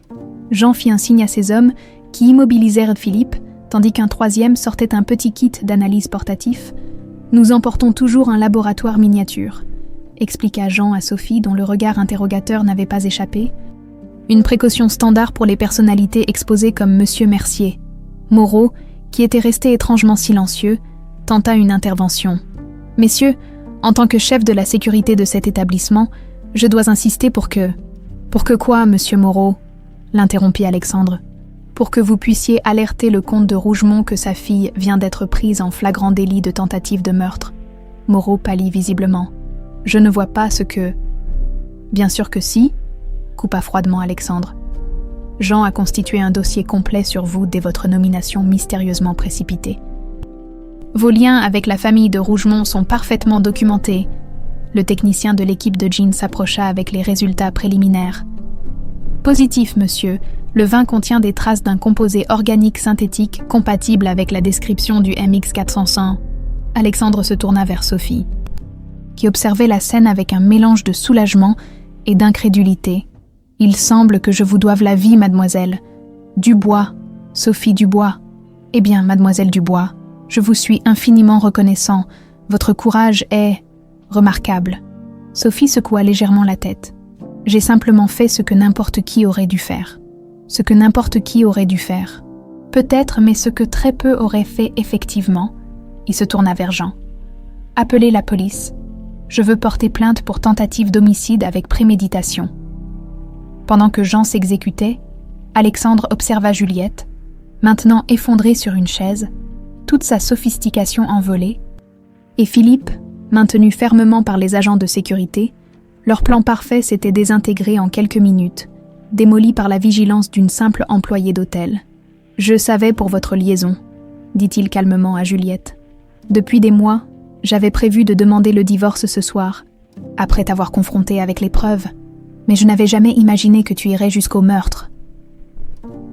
Jean fit un signe à ses hommes qui immobilisèrent Philippe, tandis qu'un 3e sortait un petit kit d'analyse portatif. « Nous emportons toujours un laboratoire miniature, » expliqua Jean à Sophie dont le regard interrogateur n'avait pas échappé. Une précaution standard pour les personnalités exposées comme Monsieur Mercier. Moreau, qui était resté étrangement silencieux, tenta une intervention. « Messieurs, en tant que chef de la sécurité de cet établissement, je dois insister pour que... » « Pour que quoi, monsieur Moreau ?» l'interrompit Alexandre. « Pour que vous puissiez alerter le comte de Rougemont que sa fille vient d'être prise en flagrant délit de tentative de meurtre. » Moreau pâlit visiblement. « Je ne vois pas ce que... » « Bien sûr que si, » coupa froidement Alexandre. « Jean a constitué un dossier complet sur vous dès votre nomination mystérieusement précipitée. Vos liens avec la famille de Rougemont sont parfaitement documentés. » Le technicien de l'équipe de Jean s'approcha avec les résultats préliminaires. « Positif, monsieur. Le vin contient des traces d'un composé organique synthétique compatible avec la description du MX405. » Alexandre se tourna vers Sophie, qui observait la scène avec un mélange de soulagement et d'incrédulité. « Il semble que je vous doive la vie, mademoiselle. Dubois, Sophie Dubois. Eh bien, mademoiselle Dubois, je vous suis infiniment reconnaissant. Votre courage est... remarquable. » Sophie secoua légèrement la tête. « J'ai simplement fait ce que n'importe qui aurait dû faire. Ce que n'importe qui aurait dû faire. Peut-être, mais ce que très peu auraient fait effectivement. » Il se tourna vers Jean. « Appelez la police. Je veux porter plainte pour tentative d'homicide avec préméditation. » Pendant que Jean s'exécutait, Alexandre observa Juliette, maintenant effondrée sur une chaise, toute sa sophistication envolée, et Philippe, maintenu fermement par les agents de sécurité, leur plan parfait s'était désintégré en quelques minutes, démoli par la vigilance d'une simple employée d'hôtel. « Je savais pour votre liaison, » dit-il calmement à Juliette. « Depuis des mois, j'avais prévu de demander le divorce ce soir, après t'avoir confronté avec les preuves, mais je n'avais jamais imaginé que tu irais jusqu'au meurtre. »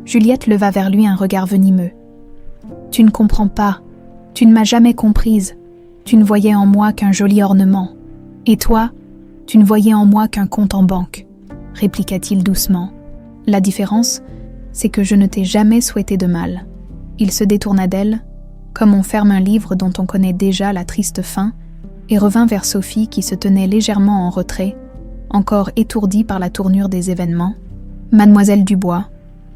Juliette leva vers lui un regard venimeux. « Tu ne comprends pas, tu ne m'as jamais comprise. Tu ne voyais en moi qu'un joli ornement. Et toi, tu ne voyais en moi qu'un compte en banque, » répliqua-t-il doucement. « La différence, c'est que je ne t'ai jamais souhaité de mal. » Il se détourna d'elle, comme on ferme un livre dont on connaît déjà la triste fin, et revint vers Sophie qui se tenait légèrement en retrait, encore étourdie par la tournure des événements. « Mademoiselle Dubois,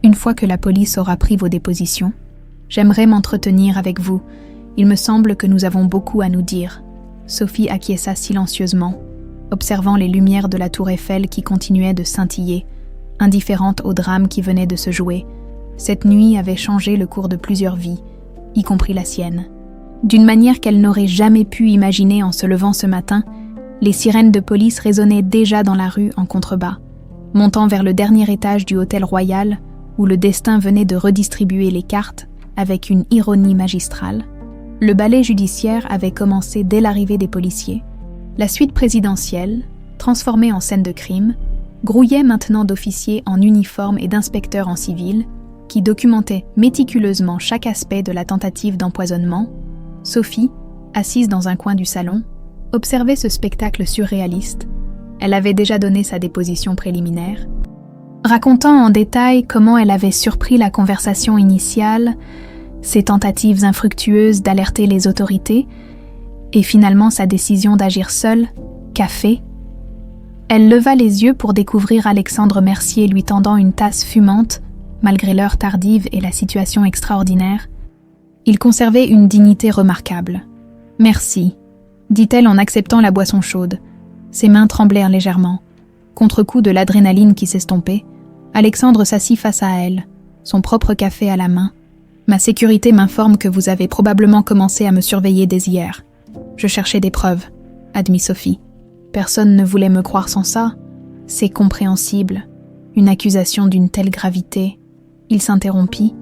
une fois que la police aura pris vos dépositions, j'aimerais m'entretenir avec vous. Il me semble que nous avons beaucoup à nous dire. » Sophie acquiesça silencieusement, observant les lumières de la tour Eiffel qui continuaient de scintiller, indifférente au drame qui venait de se jouer. Cette nuit avait changé le cours de plusieurs vies, y compris la sienne. D'une manière qu'elle n'aurait jamais pu imaginer en se levant ce matin, les sirènes de police résonnaient déjà dans la rue en contrebas, montant vers le dernier étage du Hôtel Royal, où le destin venait de redistribuer les cartes avec une ironie magistrale. Le ballet judiciaire avait commencé dès l'arrivée des policiers. La suite présidentielle, transformée en scène de crime, grouillait maintenant d'officiers en uniforme et d'inspecteurs en civil, qui documentaient méticuleusement chaque aspect de la tentative d'empoisonnement. Sophie, assise dans un coin du salon, observait ce spectacle surréaliste. Elle avait déjà donné sa déposition préliminaire, racontant en détail comment elle avait surpris la conversation initiale, ses tentatives infructueuses d'alerter les autorités, et finalement sa décision d'agir seule, café. Elle leva les yeux pour découvrir Alexandre Mercier lui tendant une tasse fumante, malgré l'heure tardive et la situation extraordinaire. Il conservait une dignité remarquable. « Merci », dit-elle en acceptant la boisson chaude. Ses mains tremblèrent légèrement. Contre-coup de l'adrénaline qui s'estompait, Alexandre s'assit face à elle, son propre café à la main. « Ma sécurité m'informe que vous avez probablement commencé à me surveiller dès hier. Je cherchais des preuves, » admit Sophie. « Personne ne voulait me croire sans ça. C'est compréhensible. Une accusation d'une telle gravité. » Il s'interrompit,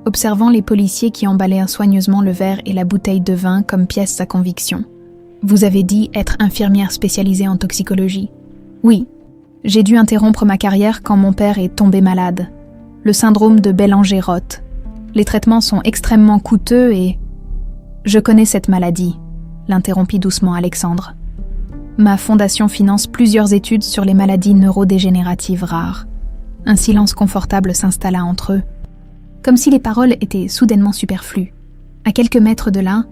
observant les policiers qui emballèrent soigneusement le verre et la bouteille de vin comme pièce sa conviction. « Vous avez dit être infirmière spécialisée en toxicologie. » « Oui. J'ai dû interrompre ma carrière quand mon père est tombé malade. Le syndrome de Bélanger-Roth. Les traitements sont extrêmement coûteux et... » « Je connais cette maladie, » l'interrompit doucement Alexandre. « Ma fondation finance plusieurs études sur les maladies neurodégénératives rares. » Un silence confortable s'installa entre eux, comme si les paroles étaient soudainement superflues. À quelques mètres de là,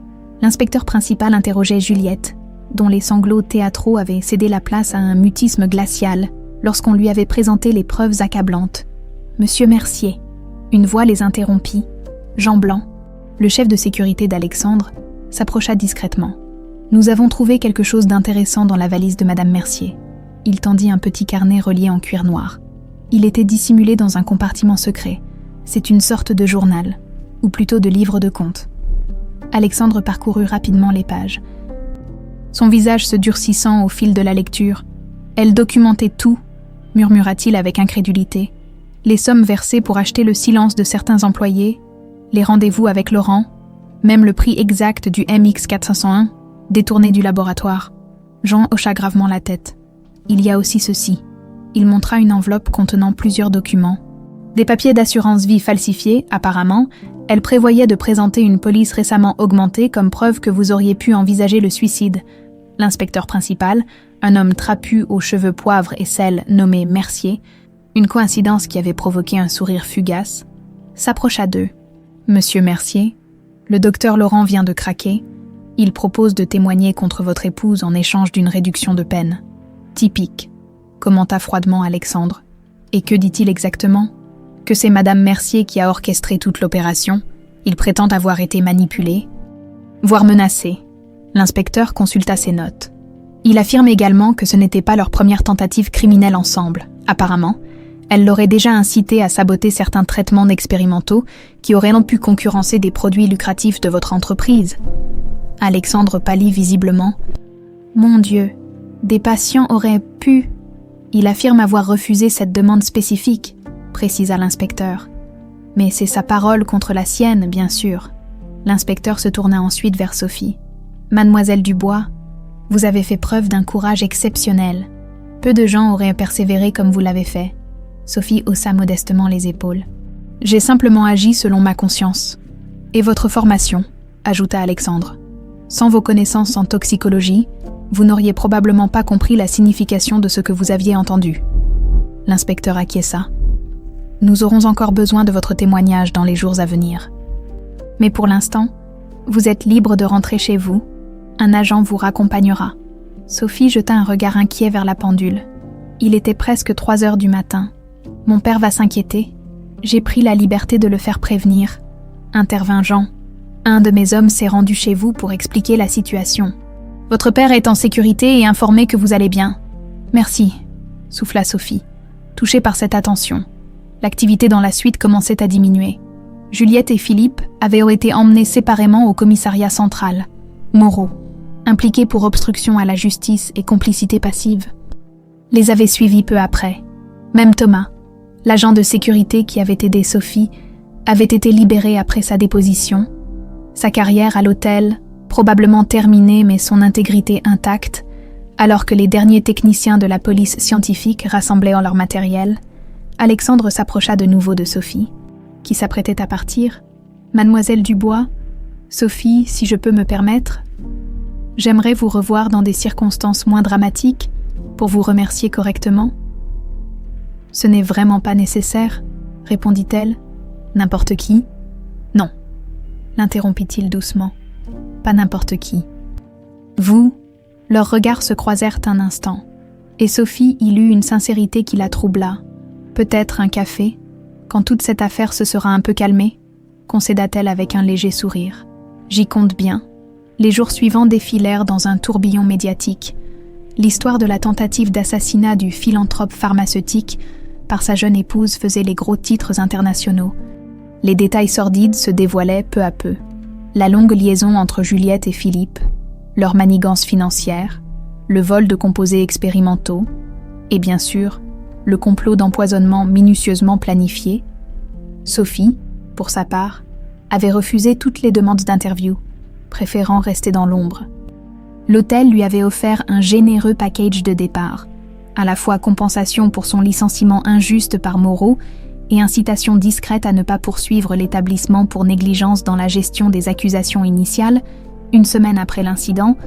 l'inspecteur principal interrogeait Juliette, dont les sanglots théâtraux avaient cédé la place à un mutisme glacial, lorsqu'on lui avait présenté les preuves accablantes. « Monsieur Mercier !» Une voix les interrompit. Jean Blanc, le chef de sécurité d'Alexandre, s'approcha discrètement. « Nous avons trouvé quelque chose d'intéressant dans la valise de Madame Mercier. » Il tendit un petit carnet relié en cuir noir. Il était dissimulé dans un compartiment secret. C'est une sorte de journal, ou plutôt de livre de comptes. Alexandre parcourut rapidement les pages. Son visage se durcissant au fil de la lecture. « Elle documentait tout », murmura-t-il avec incrédulité. Les sommes versées pour acheter le silence de certains employés, les rendez-vous avec Laurent, même le prix exact du MX401, détourné du laboratoire. Jean hocha gravement la tête. Il y a aussi ceci. Il montra une enveloppe contenant plusieurs documents. Des papiers d'assurance vie falsifiés, apparemment. Elle prévoyait de présenter une police récemment augmentée comme preuve que vous auriez pu envisager le suicide. L'inspecteur principal, un homme trapu aux cheveux poivre et sel nommé Mercier, une coïncidence qui avait provoqué un sourire fugace, s'approcha d'eux. « Monsieur Mercier, le docteur Laurent vient de craquer. Il propose de témoigner contre votre épouse en échange d'une réduction de peine. » « Typique », commenta froidement Alexandre. « Et que dit-il exactement ? Que c'est Madame Mercier qui a orchestré toute l'opération. Il prétend avoir été manipulé, voire menacé. » L'inspecteur consulta ses notes. Il affirme également que ce n'était pas leur première tentative criminelle ensemble. Apparemment, elle l'aurait déjà incité à saboter certains traitements expérimentaux qui auraient pu concurrencer des produits lucratifs de votre entreprise. Alexandre pâlit visiblement. « Mon Dieu, des patients auraient pu... » Il affirme avoir refusé cette demande spécifique, précisa l'inspecteur. « Mais c'est sa parole contre la sienne, bien sûr. » L'inspecteur se tourna ensuite vers Sophie. « Mademoiselle Dubois, vous avez fait preuve d'un courage exceptionnel. Peu de gens auraient persévéré comme vous l'avez fait. » Sophie haussa modestement les épaules. « J'ai simplement agi selon ma conscience. »« Et votre formation » ajouta Alexandre. « Sans vos connaissances en toxicologie, vous n'auriez probablement pas compris la signification de ce que vous aviez entendu. » L'inspecteur acquiesça. « Nous aurons encore besoin de votre témoignage dans les jours à venir. Mais pour l'instant, vous êtes libre de rentrer chez vous. Un agent vous raccompagnera. » Sophie jeta un regard inquiet vers la pendule. Il était presque 3 heures du matin. « Mon père va s'inquiéter. J'ai pris la liberté de le faire prévenir. » Intervint Jean. « Un de mes hommes s'est rendu chez vous pour expliquer la situation. Votre père est en sécurité et informé que vous allez bien. »« Merci », souffla Sophie, touchée par cette attention. L'activité dans la suite commençait à diminuer. Juliette et Philippe avaient été emmenés séparément au commissariat central. Moreau, impliqué pour obstruction à la justice et complicité passive, les avait suivis peu après. Même Thomas, l'agent de sécurité qui avait aidé Sophie, avait été libéré après sa déposition. Sa carrière à l'hôtel, probablement terminée mais son intégrité intacte, alors que les derniers techniciens de la police scientifique rassemblaient en leur matériel, Alexandre s'approcha de nouveau de Sophie, qui s'apprêtait à partir. « Mademoiselle Dubois, Sophie, si je peux me permettre, j'aimerais vous revoir dans des circonstances moins dramatiques pour vous remercier correctement. »« Ce n'est vraiment pas nécessaire, » répondit-elle. « N'importe qui ?»« Non, » l'interrompit-il doucement. « Pas n'importe qui. » Vous, leurs regards se croisèrent un instant, et Sophie y lut une sincérité qui la troubla. « Peut-être un café, quand toute cette affaire se sera un peu calmée ?» concéda-t-elle avec un léger sourire. « J'y compte bien. » Les jours suivants défilèrent dans un tourbillon médiatique. L'histoire de la tentative d'assassinat du philanthrope pharmaceutique par sa jeune épouse faisait les gros titres internationaux. Les détails sordides se dévoilaient peu à peu. La longue liaison entre Juliette et Philippe, leur manigance financière, le vol de composés expérimentaux, et bien sûr, le complot d'empoisonnement minutieusement planifié. Sophie, pour sa part, avait refusé toutes les demandes d'interview, préférant rester dans l'ombre. L'hôtel lui avait offert un généreux package de départ, à la fois compensation pour son licenciement injuste par Moreau et incitation discrète à ne pas poursuivre l'établissement pour négligence dans la gestion des accusations initiales, 1 semaine après l'incident,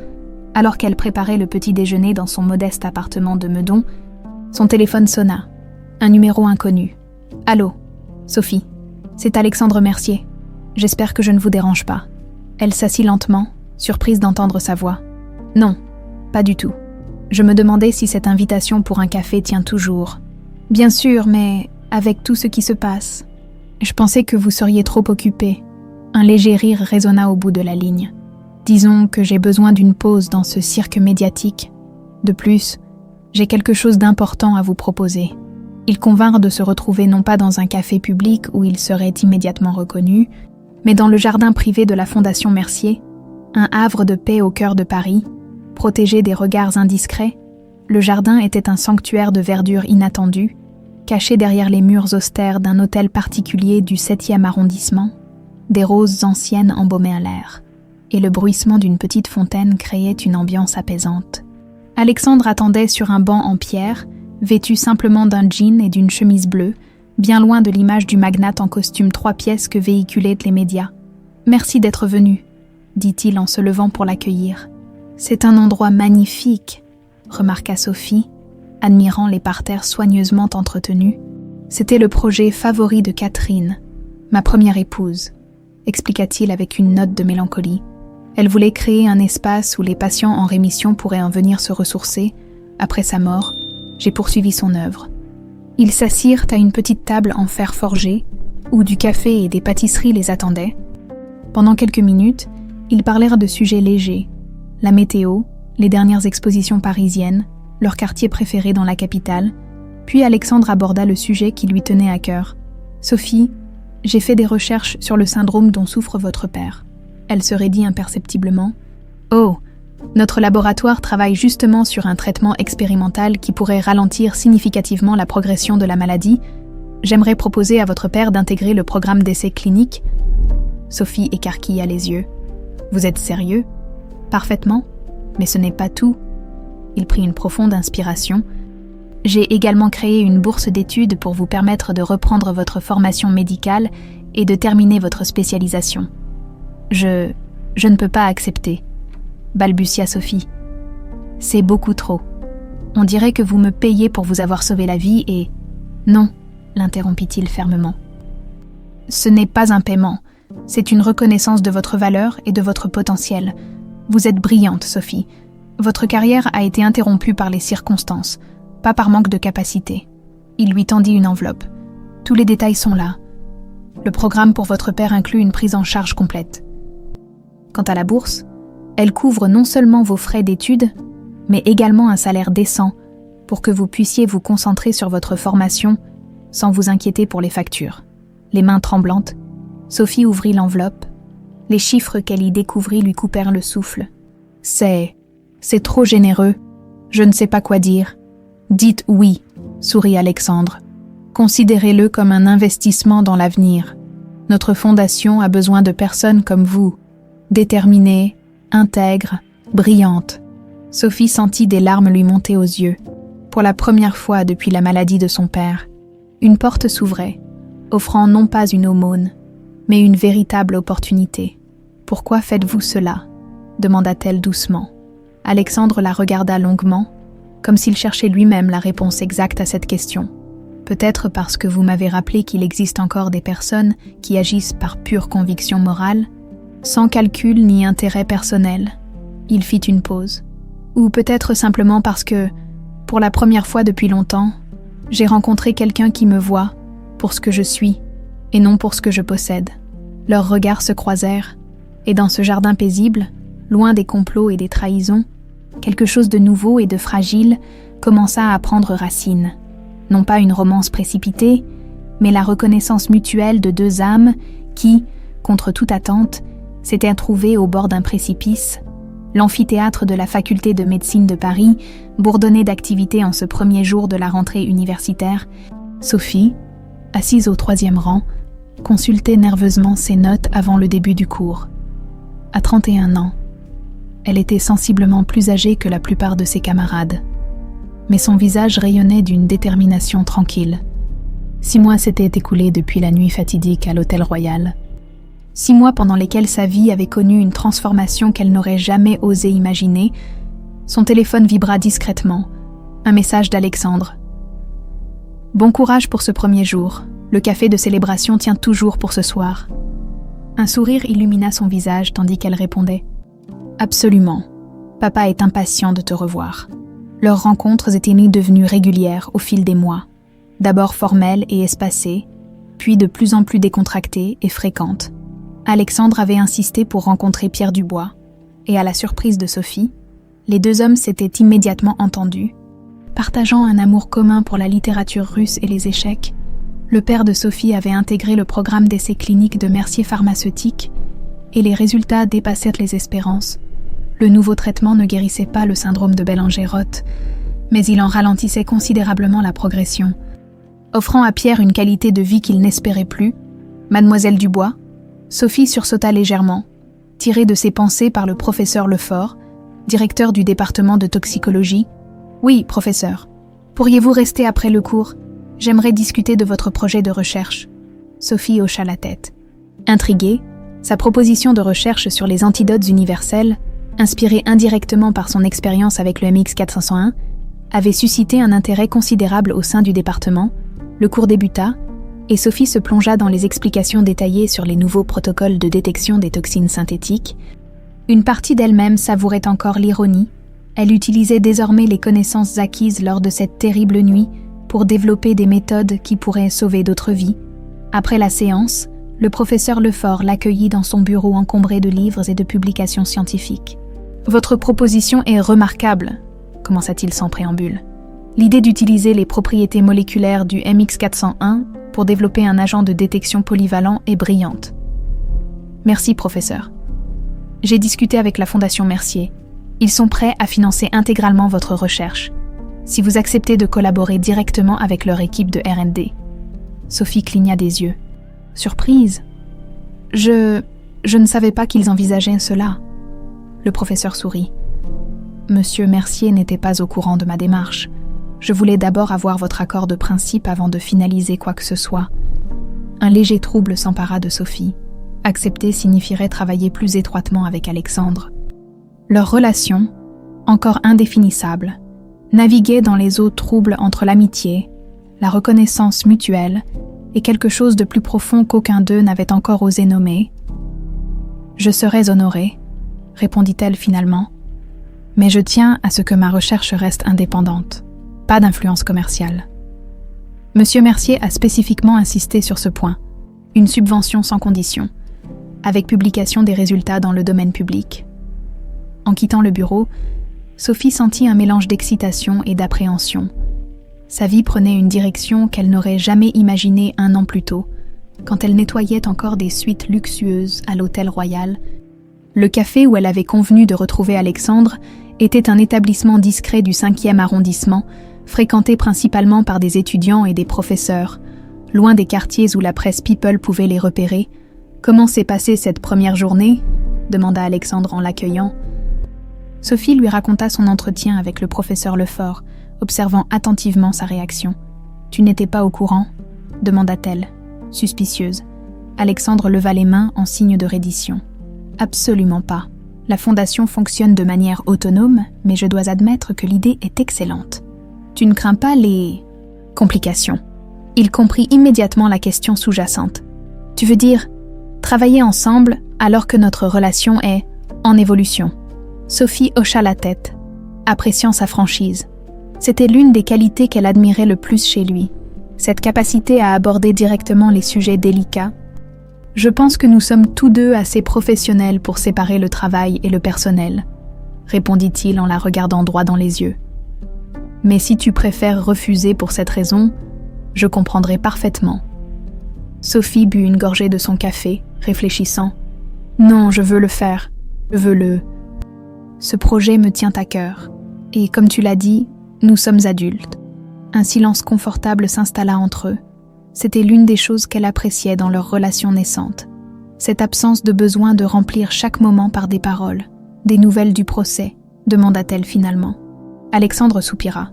alors qu'elle préparait le petit déjeuner dans son modeste appartement de Meudon. Son téléphone sonna. Un numéro inconnu. « Allô, Sophie, c'est Alexandre Mercier. J'espère que je ne vous dérange pas. » Elle s'assit lentement, surprise d'entendre sa voix. « Non, pas du tout. Je me demandais si cette invitation pour un café tient toujours. Bien sûr, mais avec tout ce qui se passe. Je pensais que vous seriez trop occupé. Un léger rire résonna au bout de la ligne. Disons que j'ai besoin d'une pause dans ce cirque médiatique. De plus, j'ai quelque chose d'important à vous proposer. Ils convinrent de se retrouver non pas dans un café public où ils seraient immédiatement reconnus, mais dans le jardin privé de la Fondation Mercier, un havre de paix au cœur de Paris, protégé des regards indiscrets. Le jardin était un sanctuaire de verdure inattendue, caché derrière les murs austères d'un hôtel particulier du 7e arrondissement. Des roses anciennes embaumaient l'air, et le bruissement d'une petite fontaine créait une ambiance apaisante. Alexandre attendait sur un banc en pierre, vêtu simplement d'un jean et d'une chemise bleue, bien loin de l'image du magnate en costume 3 pièces que véhiculaient les médias. « Merci d'être venu », dit-il en se levant pour l'accueillir. « C'est un endroit magnifique », remarqua Sophie, admirant les parterres soigneusement entretenus. « C'était le projet favori de Catherine, ma première épouse », expliqua-t-il avec une note de mélancolie. Elle voulait créer un espace où les patients en rémission pourraient en venir se ressourcer. Après sa mort, j'ai poursuivi son œuvre. Ils s'assirent à une petite table en fer forgé, où du café et des pâtisseries les attendaient. Pendant quelques minutes, ils parlèrent de sujets légers, la météo, les dernières expositions parisiennes, leur quartier préféré dans la capitale, puis Alexandre aborda le sujet qui lui tenait à cœur. « Sophie, j'ai fait des recherches sur le syndrome dont souffre votre père. » Elle se raidit imperceptiblement. « Oh, notre laboratoire travaille justement sur un traitement expérimental qui pourrait ralentir significativement la progression de la maladie. J'aimerais proposer à votre père d'intégrer le programme d'essai clinique. » Sophie écarquilla les yeux. « Vous êtes sérieux ? Parfaitement, mais ce n'est pas tout. » Il prit une profonde inspiration. « J'ai également créé une bourse d'études pour vous permettre de reprendre votre formation médicale et de terminer votre spécialisation. » Je ne peux pas accepter, balbutia Sophie. C'est beaucoup trop. On dirait que vous me payez pour vous avoir sauvé la vie et... Non, l'interrompit-il fermement. Ce n'est pas un paiement, c'est une reconnaissance de votre valeur et de votre potentiel. Vous êtes brillante, Sophie. Votre carrière a été interrompue par les circonstances, pas par manque de capacité. Il lui tendit une enveloppe. Tous les détails sont là. Le programme pour votre père inclut une prise en charge complète. Quant à la bourse, elle couvre non seulement vos frais d'études, mais également un salaire décent pour que vous puissiez vous concentrer sur votre formation sans vous inquiéter pour les factures. Les mains tremblantes, Sophie ouvrit l'enveloppe. Les chiffres qu'elle y découvrit lui coupèrent le souffle. « C'est trop généreux. Je ne sais pas quoi dire. »« Dites oui », sourit Alexandre. « Considérez-le comme un investissement dans l'avenir. Notre fondation a besoin de personnes comme vous, déterminée, intègre, brillante. » Sophie sentit des larmes lui monter aux yeux. Pour la première fois depuis la maladie de son père, une porte s'ouvrait, offrant non pas une aumône, mais une véritable opportunité. « Pourquoi faites-vous cela ?» demanda-t-elle doucement. Alexandre la regarda longuement, comme s'il cherchait lui-même la réponse exacte à cette question. « Peut-être parce que vous m'avez rappelé qu'il existe encore des personnes qui agissent par pure conviction morale, sans calcul ni intérêt personnel. » Il fit une pause. « Ou peut-être simplement parce que, pour la première fois depuis longtemps, j'ai rencontré quelqu'un qui me voit pour ce que je suis et non pour ce que je possède. » Leurs regards se croisèrent, et dans ce jardin paisible, loin des complots et des trahisons, quelque chose de nouveau et de fragile commença à prendre racine. Non pas une romance précipitée, mais la reconnaissance mutuelle de deux âmes qui, contre toute attente, s'étaient trouvées au bord d'un précipice. L'amphithéâtre de la faculté de médecine de Paris bourdonnait d'activité en ce premier jour de la rentrée universitaire. Sophie, assise au 3e rang, consultait nerveusement ses notes avant le début du cours. À 31 ans, elle était sensiblement plus âgée que la plupart de ses camarades. Mais son visage rayonnait d'une détermination tranquille. 6 mois s'étaient écoulés depuis la nuit fatidique à l'Hôtel Royal. 6 mois pendant lesquels sa vie avait connu une transformation qu'elle n'aurait jamais osé imaginer. Son téléphone vibra discrètement. Un message d'Alexandre. « Bon courage pour ce premier jour. Le café de célébration tient toujours pour ce soir. » Un sourire illumina son visage tandis qu'elle répondait. « Absolument. Papa est impatient de te revoir. » Leurs rencontres étaient devenues régulières au fil des mois, d'abord formelles et espacées, puis de plus en plus décontractées et fréquentes. Alexandre avait insisté pour rencontrer Pierre Dubois, et à la surprise de Sophie, les deux hommes s'étaient immédiatement entendus. Partageant un amour commun pour la littérature russe et les échecs, le père de Sophie avait intégré le programme d'essais cliniques de Mercier Pharmaceutique et les résultats dépassèrent les espérances. Le nouveau traitement ne guérissait pas le syndrome de Bellanger-Roth, mais il en ralentissait considérablement la progression. Offrant à Pierre une qualité de vie qu'il n'espérait plus, Mademoiselle Dubois, Sophie sursauta légèrement, tirée de ses pensées par le professeur Lefort, directeur du département de toxicologie. « Oui, professeur. Pourriez-vous rester après le cours ? J'aimerais discuter de votre projet de recherche. » Sophie hocha la tête. Intriguée, sa proposition de recherche sur les antidotes universels, inspirée indirectement par son expérience avec le MX401, avait suscité un intérêt considérable au sein du département. Le cours débuta, et Sophie se plongea dans les explications détaillées sur les nouveaux protocoles de détection des toxines synthétiques. Une partie d'elle-même savourait encore l'ironie. Elle utilisait désormais les connaissances acquises lors de cette terrible nuit pour développer des méthodes qui pourraient sauver d'autres vies. Après la séance, le professeur Lefort l'accueillit dans son bureau encombré de livres et de publications scientifiques. « Votre proposition est remarquable », commença-t-il sans préambule. « L'idée d'utiliser les propriétés moléculaires du MX401 pour développer un agent de détection polyvalent est brillante. » « Merci, professeur. J'ai discuté avec la Fondation Mercier. Ils sont prêts à financer intégralement votre recherche, si vous acceptez de collaborer directement avec leur équipe de R&D. » Sophie cligna des yeux. « Surprise. Je ne savais pas qu'ils envisageaient cela. » Le professeur sourit. « Monsieur Mercier n'était pas au courant de ma démarche. Je voulais d'abord avoir votre accord de principe avant de finaliser quoi que ce soit. » Un léger trouble s'empara de Sophie. Accepter signifierait travailler plus étroitement avec Alexandre. Leur relation, encore indéfinissable, naviguait dans les eaux troubles entre l'amitié, la reconnaissance mutuelle et quelque chose de plus profond qu'aucun d'eux n'avait encore osé nommer. « Je serais honorée, » répondit-elle finalement, « mais je tiens à ce que ma recherche reste indépendante, pas d'influence commerciale. » Monsieur Mercier a spécifiquement insisté sur ce point, une subvention sans condition, avec publication des résultats dans le domaine public. En quittant le bureau, Sophie sentit un mélange d'excitation et d'appréhension. Sa vie prenait une direction qu'elle n'aurait jamais imaginée un an plus tôt, quand elle nettoyait encore des suites luxueuses à l'Hôtel Royal. Le café où elle avait convenu de retrouver Alexandre était un établissement discret du 5e arrondissement, fréquenté principalement par des étudiants et des professeurs, loin des quartiers où la presse People pouvait les repérer. « Comment s'est passée cette première journée ?» demanda Alexandre en l'accueillant. Sophie lui raconta son entretien avec le professeur Lefort, observant attentivement sa réaction. « Tu n'étais pas au courant ?» demanda-t-elle, suspicieuse. Alexandre leva les mains en signe de reddition. « Absolument pas. La fondation fonctionne de manière autonome, mais je dois admettre que l'idée est excellente. Tu ne crains pas les complications ?» Il comprit immédiatement la question sous-jacente. « Tu veux dire, travailler ensemble alors que notre relation est en évolution ?» Sophie hocha la tête, appréciant sa franchise. C'était l'une des qualités qu'elle admirait le plus chez lui, cette capacité à aborder directement les sujets délicats. « Je pense que nous sommes tous deux assez professionnels pour séparer le travail et le personnel, » répondit-il en la regardant droit dans les yeux. « Mais si tu préfères refuser pour cette raison, je comprendrai parfaitement. » Sophie but une gorgée de son café, réfléchissant. « Non, je veux le faire. Je veux le... Ce projet me tient à cœur. Et comme tu l'as dit, nous sommes adultes. » Un silence confortable s'installa entre eux. C'était l'une des choses qu'elle appréciait dans leur relation naissante. Cette absence de besoin de remplir chaque moment par des paroles. « Des nouvelles du procès ?» demanda-t-elle finalement. Alexandre soupira.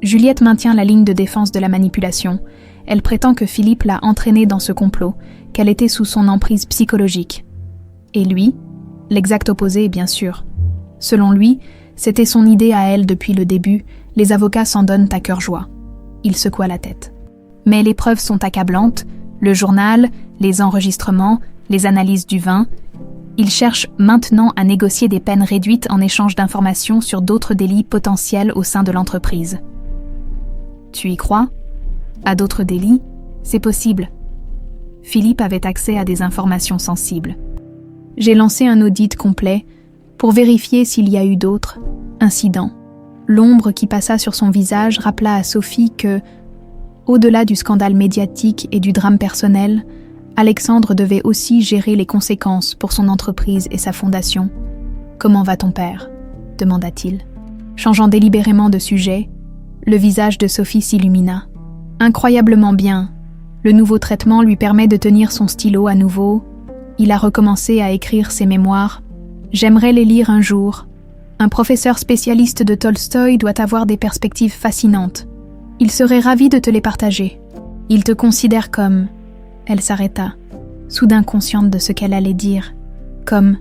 Juliette maintient la ligne de défense de la manipulation. Elle prétend que Philippe l'a entraînée dans ce complot, qu'elle était sous son emprise psychologique. Et lui, l'exact opposé, bien sûr. Selon lui, c'était son idée à elle depuis le début, les avocats s'en donnent à cœur joie. Il secoua la tête. Mais les preuves sont accablantes, le journal, les enregistrements, les analyses du vin. Il cherche maintenant à négocier des peines réduites en échange d'informations sur d'autres délits potentiels au sein de l'entreprise. Tu y crois ? À d'autres délits ? C'est possible. Philippe avait accès à des informations sensibles. J'ai lancé un audit complet pour vérifier s'il y a eu d'autres incidents. L'ombre qui passa sur son visage rappela à Sophie que, au-delà du scandale médiatique et du drame personnel, Alexandre devait aussi gérer les conséquences pour son entreprise et sa fondation. « Comment va ton père ?» demanda-t-il. Changeant délibérément de sujet, le visage de Sophie s'illumina. « Incroyablement bien. Le nouveau traitement lui permet de tenir son stylo à nouveau. Il a recommencé à écrire ses mémoires. J'aimerais les lire un jour. Un professeur spécialiste de Tolstoï doit avoir des perspectives fascinantes. Il serait ravi de te les partager. Il te considère comme... » Elle s'arrêta, soudain consciente de ce qu'elle allait dire. « Comme... »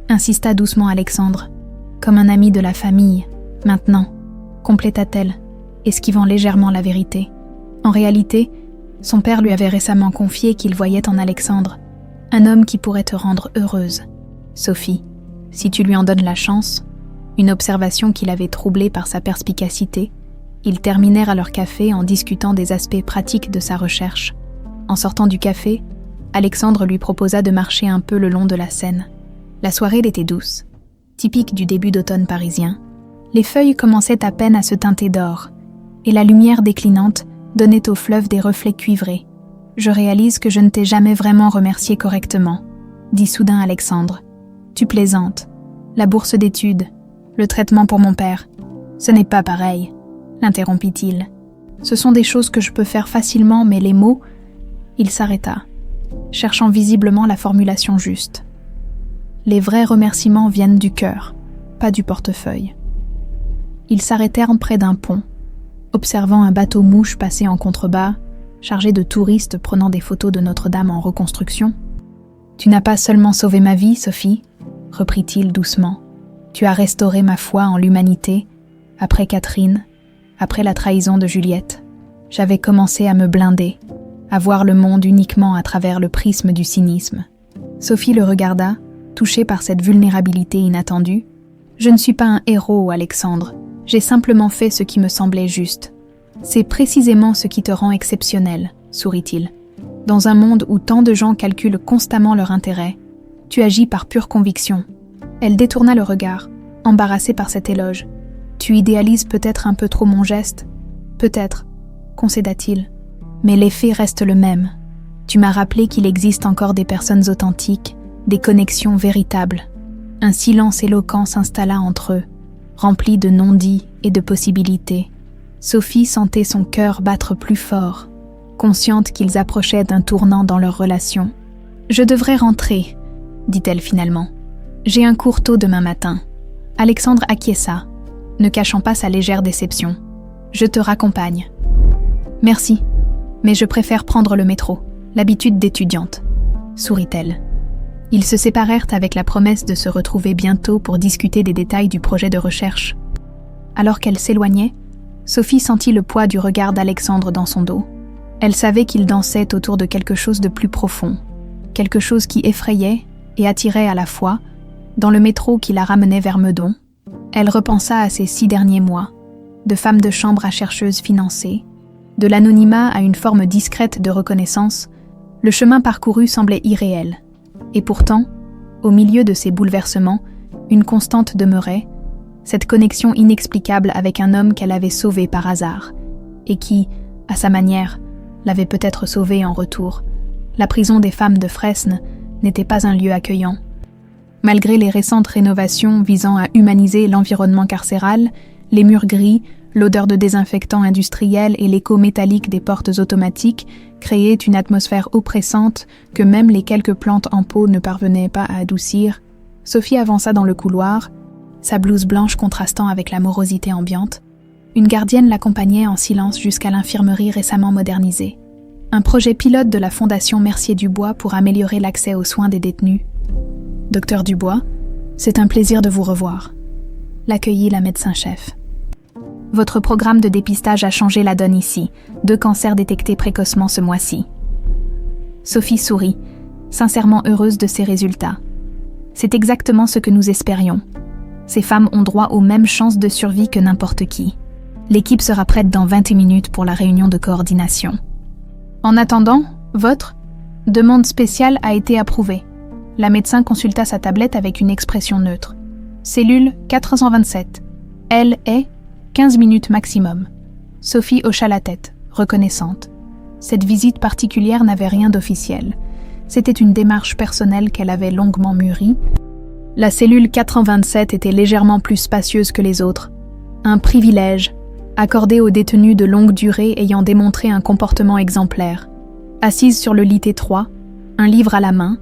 insista doucement Alexandre. « Comme un ami de la famille. Maintenant. » compléta-t-elle, esquivant légèrement la vérité. En réalité, son père lui avait récemment confié qu'il voyait en Alexandre un homme qui pourrait te rendre heureuse. Sophie, si tu lui en donnes la chance, une observation qui l'avait troublée par sa perspicacité, ils terminèrent à leur café en discutant des aspects pratiques de sa recherche. En sortant du café, Alexandre lui proposa de marcher un peu le long de la Seine. La soirée était douce, typique du début d'automne parisien. Les feuilles commençaient à peine à se teinter d'or, et la lumière déclinante donnait au fleuve des reflets cuivrés. « Je réalise que je ne t'ai jamais vraiment remercié correctement », dit soudain Alexandre. « Tu plaisantes. La bourse d'études, le traitement pour mon père. Ce n'est pas pareil, » l'interrompit-il. « Ce sont des choses que je peux faire facilement, mais les mots... » Il s'arrêta, cherchant visiblement la formulation juste. Les vrais remerciements viennent du cœur, pas du portefeuille. Ils s'arrêtèrent près d'un pont, observant un bateau-mouche passer en contrebas, chargé de touristes prenant des photos de Notre-Dame en reconstruction. « Tu n'as pas seulement sauvé ma vie, Sophie, » reprit-il doucement. « Tu as restauré ma foi en l'humanité, après Catherine, après la trahison de Juliette. J'avais commencé à me blinder, à voir le monde uniquement à travers le prisme du cynisme. » Sophie le regarda, touchée par cette vulnérabilité inattendue. « Je ne suis pas un héros, Alexandre. J'ai simplement fait ce qui me semblait juste. C'est précisément ce qui te rend exceptionnel, sourit-il. Dans un monde où tant de gens calculent constamment leur intérêt, tu agis par pure conviction. » Elle détourna le regard, embarrassée par cet éloge. « Tu idéalises peut-être un peu trop mon geste ? Peut-être, concéda-t-il. Mais l'effet reste le même. Tu m'as rappelé qu'il existe encore des personnes authentiques, des connexions véritables. » Un silence éloquent s'installa entre eux, rempli de non-dits et de possibilités. Sophie sentait son cœur battre plus fort, consciente qu'ils approchaient d'un tournant dans leur relation. « Je devrais rentrer, » dit-elle finalement. « J'ai un cours tôt demain matin. » Alexandre acquiesça, ne cachant pas sa légère déception. « Je te raccompagne. »« Merci, mais je préfère prendre le métro, l'habitude d'étudiante, » sourit-elle. Ils se séparèrent avec la promesse de se retrouver bientôt pour discuter des détails du projet de recherche. Alors qu'elle s'éloignait, Sophie sentit le poids du regard d'Alexandre dans son dos. Elle savait qu'il dansait autour de quelque chose de plus profond, quelque chose qui effrayait et attirait à la fois, dans le métro qui la ramenait vers Meudon. Elle repensa à ces 6 derniers mois, de femme de chambre à chercheuse financée, de l'anonymat à une forme discrète de reconnaissance. Le chemin parcouru semblait irréel. Et pourtant, au milieu de ces bouleversements, une constante demeurait, cette connexion inexplicable avec un homme qu'elle avait sauvé par hasard, et qui, à sa manière, l'avait peut-être sauvée en retour. La prison des femmes de Fresnes n'était pas un lieu accueillant. Malgré les récentes rénovations visant à humaniser l'environnement carcéral, les murs gris, l'odeur de désinfectants industriels et l'écho métallique des portes automatiques créaient une atmosphère oppressante que même les quelques plantes en pot ne parvenaient pas à adoucir. Sophie avança dans le couloir, sa blouse blanche contrastant avec la morosité ambiante. Une gardienne l'accompagnait en silence jusqu'à l'infirmerie récemment modernisée. Un projet pilote de la Fondation Mercier-Dubois pour améliorer l'accès aux soins des détenus. « Docteur Dubois, c'est un plaisir de vous revoir. » l'accueillit la médecin-chef. « Votre programme de dépistage a changé la donne ici. 2 cancers détectés précocement ce mois-ci. » Sophie sourit, sincèrement heureuse de ses résultats. C'est exactement ce que nous espérions. Ces femmes ont droit aux mêmes chances de survie que n'importe qui. L'équipe sera prête dans 20 minutes pour la réunion de coordination. En attendant, votre demande spéciale a été approuvée. La médecin consulta sa tablette avec une expression neutre. Cellule 427. Elle est 15 minutes maximum. Sophie hocha la tête, reconnaissante. Cette visite particulière n'avait rien d'officiel. C'était une démarche personnelle qu'elle avait longuement mûrie. La cellule 427 était légèrement plus spacieuse que les autres. Un privilège, accordé aux détenus de longue durée ayant démontré un comportement exemplaire. Assise sur le lit étroit, un livre à la main,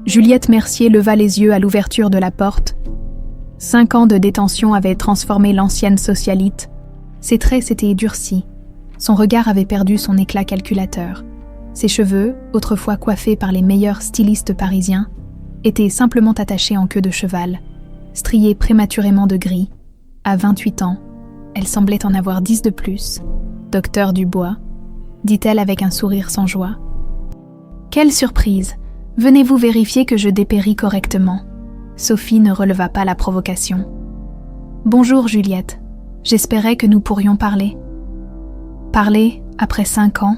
Juliette Mercier leva les yeux à l'ouverture de la porte. 5 ans de détention avaient transformé l'ancienne socialite. Ses traits s'étaient durcis. Son regard avait perdu son éclat calculateur. Ses cheveux, autrefois coiffés par les meilleurs stylistes parisiens, étaient simplement attachés en queue de cheval, striés prématurément de gris. À 28 ans, elle semblait en avoir 10 de plus. « Docteur Dubois », dit-elle avec un sourire sans joie. « Quelle surprise! Venez-vous vérifier que je dépéris correctement ?» Sophie ne releva pas la provocation. « Bonjour Juliette, j'espérais que nous pourrions parler. » Parler après 5 ans?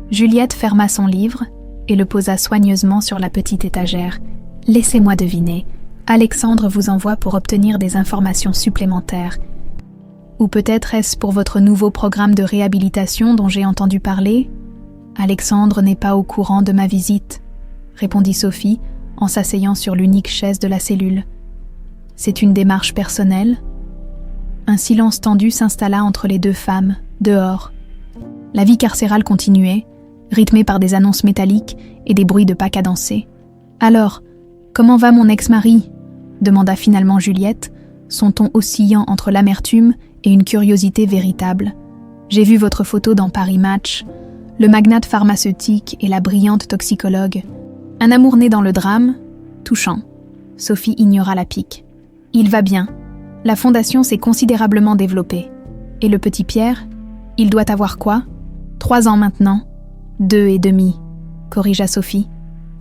Juliette ferma son livre et le posa soigneusement sur la petite étagère. « Laissez-moi deviner. Alexandre vous envoie pour obtenir des informations supplémentaires. Ou peut-être est-ce pour votre nouveau programme de réhabilitation dont j'ai entendu parler? Alexandre n'est pas au courant de ma visite, répondit Sophie en s'asseyant sur l'unique chaise de la cellule. C'est une démarche personnelle? Un silence tendu s'installa entre les deux femmes, dehors. La vie carcérale continuait, rythmée par des annonces métalliques et des bruits de pas cadencés. « Alors, comment va mon ex-mari ?» demanda finalement Juliette, son ton oscillant entre l'amertume et une curiosité véritable. « J'ai vu votre photo dans Paris Match, le magnate pharmaceutique et la brillante toxicologue. Un amour né dans le drame, touchant. » Sophie ignora la pique. « Il va bien. La fondation s'est considérablement développée. Et le petit Pierre, il doit avoir quoi? 3 ans maintenant. 2 et demi, corrigea Sophie,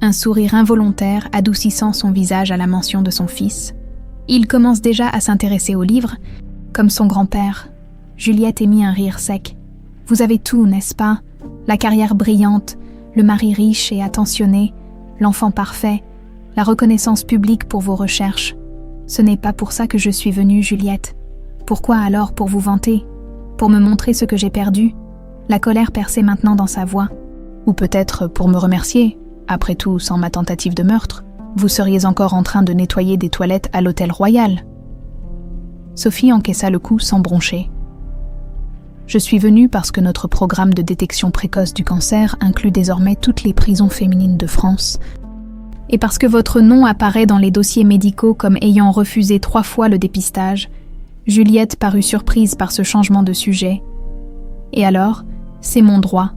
un sourire involontaire adoucissant son visage à la mention de son fils. Il commence déjà à s'intéresser aux livres, comme son grand-père. Juliette émit un rire sec. Vous avez tout, n'est-ce pas? La carrière brillante, le mari riche et attentionné, l'enfant parfait, la reconnaissance publique pour vos recherches. Ce n'est pas pour ça que je suis venue, Juliette. Pourquoi alors pour vous vanter? Pour me montrer ce que j'ai perdu? La colère perçait maintenant dans sa voix. Ou peut-être pour me remercier. Après tout, sans ma tentative de meurtre, vous seriez encore en train de nettoyer des toilettes à l'hôtel Royal. Sophie encaissa le coup sans broncher. Je suis venue parce que notre programme de détection précoce du cancer inclut désormais toutes les prisons féminines de France, et parce que votre nom apparaît dans les dossiers médicaux comme ayant refusé 3 fois le dépistage. Juliette parut surprise par ce changement de sujet. Et alors, c'est mon droit.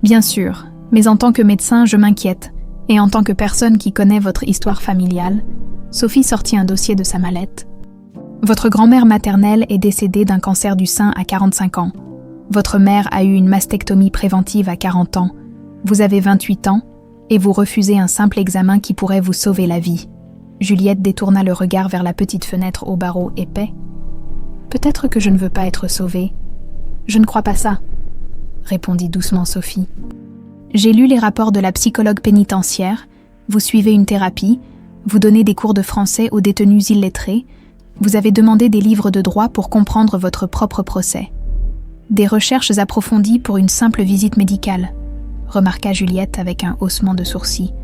Bien sûr, mais en tant que médecin, je m'inquiète, et en tant que personne qui connaît votre histoire familiale, Sophie sortit un dossier de sa mallette. Votre grand-mère maternelle est décédée d'un cancer du sein à 45 ans. Votre mère a eu une mastectomie préventive à 40 ans. Vous avez 28 ans, et vous refusez un simple examen qui pourrait vous sauver la vie. Juliette détourna le regard vers la petite fenêtre aux barreaux épais. Peut-être que je ne veux pas être sauvée. Je ne crois pas ça, répondit doucement Sophie. J'ai lu les rapports de la psychologue pénitentiaire, vous suivez une thérapie, vous donnez des cours de français aux détenus illettrés, vous avez demandé des livres de droit pour comprendre votre propre procès. Des recherches approfondies pour une simple visite médicale, remarqua Juliette avec un haussement de sourcils.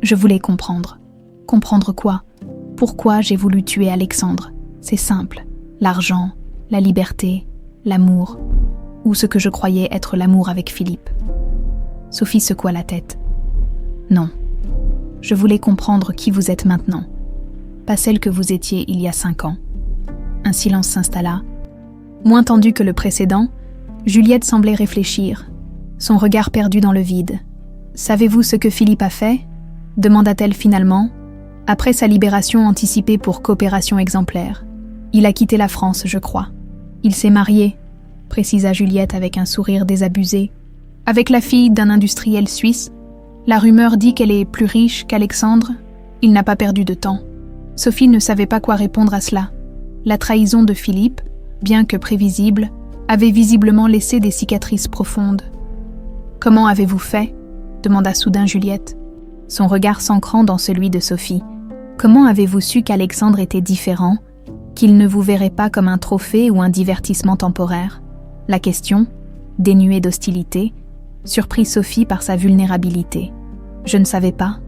Je voulais comprendre. Comprendre quoi? Pourquoi j'ai voulu tuer Alexandre? C'est simple. L'argent, la liberté, l'amour, ou ce que je croyais être l'amour avec Philippe. Sophie secoua la tête. Non. Je voulais comprendre qui vous êtes maintenant, pas celle que vous étiez il y a 5 ans. Un silence s'installa. Moins tendu que le précédent, Juliette semblait réfléchir, son regard perdu dans le vide. « Savez-vous ce que Philippe a fait ?» demanda-t-elle finalement, après sa libération anticipée pour coopération exemplaire. « Il a quitté la France, je crois. Il s'est marié, » précisa Juliette avec un sourire désabusé. « Avec la fille d'un industriel suisse. La rumeur dit qu'elle est plus riche qu'Alexandre. Il n'a pas perdu de temps. Sophie ne savait pas quoi répondre à cela. La trahison de Philippe, bien que prévisible, avait visiblement laissé des cicatrices profondes. « Comment avez-vous fait ?» demanda soudain Juliette, son regard s'ancrant dans celui de Sophie. « Comment avez-vous su qu'Alexandre était différent, qu'il ne vous verrait pas comme un trophée ou un divertissement temporaire ?» La question, dénuée d'hostilité, surprit Sophie par sa vulnérabilité. « Je ne savais pas, »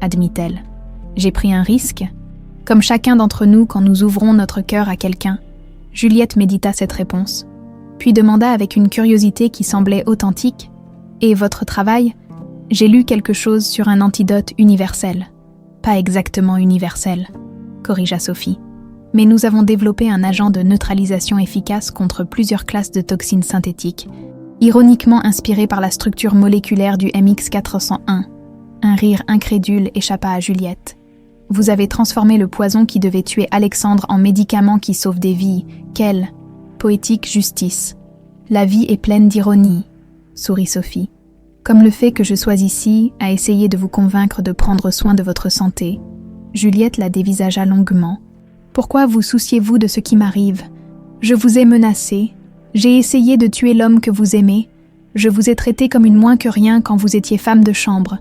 admit-elle. « J'ai pris un risque, comme chacun d'entre nous quand nous ouvrons notre cœur à quelqu'un. » Juliette médita cette réponse, puis demanda avec une curiosité qui semblait authentique. « Et votre travail ? J'ai lu quelque chose sur un antidote universel. » « Pas exactement universel, » corrigea Sophie. « Mais nous avons développé un agent de neutralisation efficace contre plusieurs classes de toxines synthétiques, ironiquement inspiré par la structure moléculaire du MX401. » Un rire incrédule échappa à Juliette. « Vous avez transformé le poison qui devait tuer Alexandre en médicament qui sauve des vies. Quelle poétique justice !»« La vie est pleine d'ironie, » sourit Sophie. « Comme le fait que je sois ici à essayer de vous convaincre de prendre soin de votre santé. » Juliette la dévisagea longuement. « Pourquoi vous souciez-vous de ce qui m'arrive ? Je vous ai menacé. J'ai essayé de tuer l'homme que vous aimez. Je vous ai traité comme une moins que rien quand vous étiez femme de chambre. »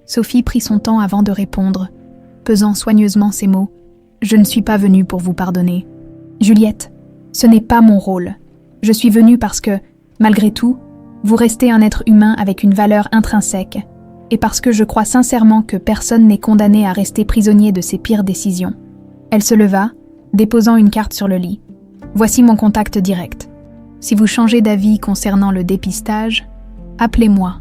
Sophie prit son temps avant de répondre, pesant soigneusement ses mots. « Je ne suis pas venue pour vous pardonner. Juliette, ce n'est pas mon rôle. Je suis venue parce que, malgré tout, vous restez un être humain avec une valeur intrinsèque, et parce que je crois sincèrement que personne n'est condamné à rester prisonnier de ses pires décisions. » Elle se leva, déposant une carte sur le lit. « Voici mon contact direct. Si vous changez d'avis concernant le dépistage, appelez-moi. »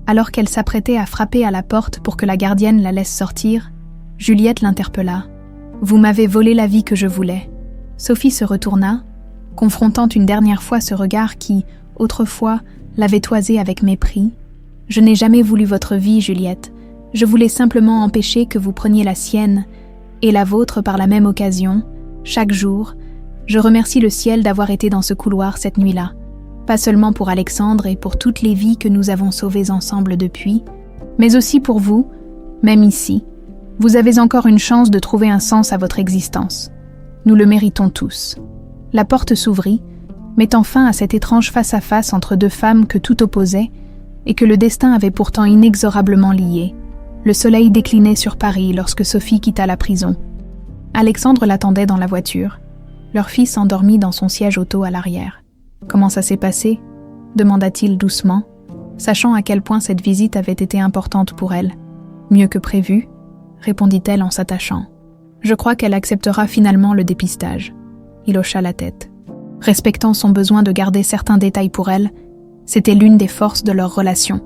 Alors qu'elle s'apprêtait à frapper à la porte pour que la gardienne la laisse sortir, Juliette l'interpella. « Vous m'avez volé la vie que je voulais. » Sophie se retourna, confrontant une dernière fois ce regard qui, autrefois, l'avait toisée avec mépris. « Je n'ai jamais voulu votre vie, Juliette. Je voulais simplement empêcher que vous preniez la sienne, et la vôtre par la même occasion, chaque jour. Je remercie le ciel d'avoir été dans ce couloir cette nuit-là. Pas seulement pour Alexandre et pour toutes les vies que nous avons sauvées ensemble depuis, mais aussi pour vous, même ici. Vous avez encore une chance de trouver un sens à votre existence. Nous le méritons tous. » La porte s'ouvrit, mettant fin à cet étrange face-à-face entre deux femmes que tout opposait et que le destin avait pourtant inexorablement liées. Le soleil déclinait sur Paris lorsque Sophie quitta la prison. Alexandre l'attendait dans la voiture. Leur fils endormi dans son siège auto à l'arrière. « Comment ça s'est passé ?» demanda-t-il doucement, sachant à quel point cette visite avait été importante pour elle. « Mieux que prévu ?» répondit-elle en s'attachant. « Je crois qu'elle acceptera finalement le dépistage. » Il hocha la tête. Respectant son besoin de garder certains détails pour elle, c'était l'une des forces de leur relation,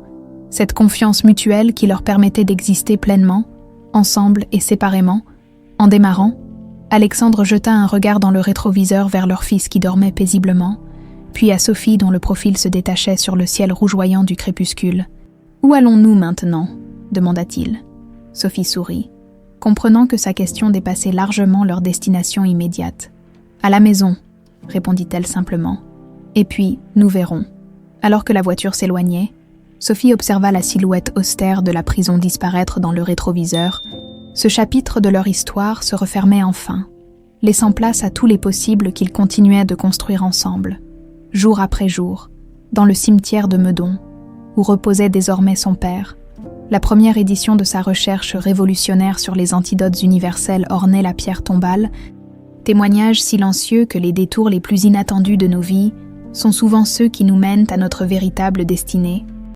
cette confiance mutuelle qui leur permettait d'exister pleinement, ensemble et séparément. En démarrant, Alexandre jeta un regard dans le rétroviseur vers leur fils qui dormait paisiblement, puis à Sophie dont le profil se détachait sur le ciel rougeoyant du crépuscule. « Où allons-nous maintenant ?» demanda-t-il. Sophie sourit, comprenant que sa question dépassait largement leur destination immédiate. « À la maison », répondit-elle simplement. « Et puis, nous verrons. » Alors que la voiture s'éloignait, Sophie observa la silhouette austère de la prison disparaître dans le rétroviseur. Ce chapitre de leur histoire se refermait enfin, laissant place à tous les possibles qu'ils continuaient de construire ensemble, jour après jour, dans le cimetière de Meudon, où reposait désormais son père. La première édition de sa recherche révolutionnaire sur les antidotes universels ornait la pierre tombale, témoignage silencieux que les détours les plus inattendus de nos vies sont souvent ceux qui nous mènent à notre véritable destinée.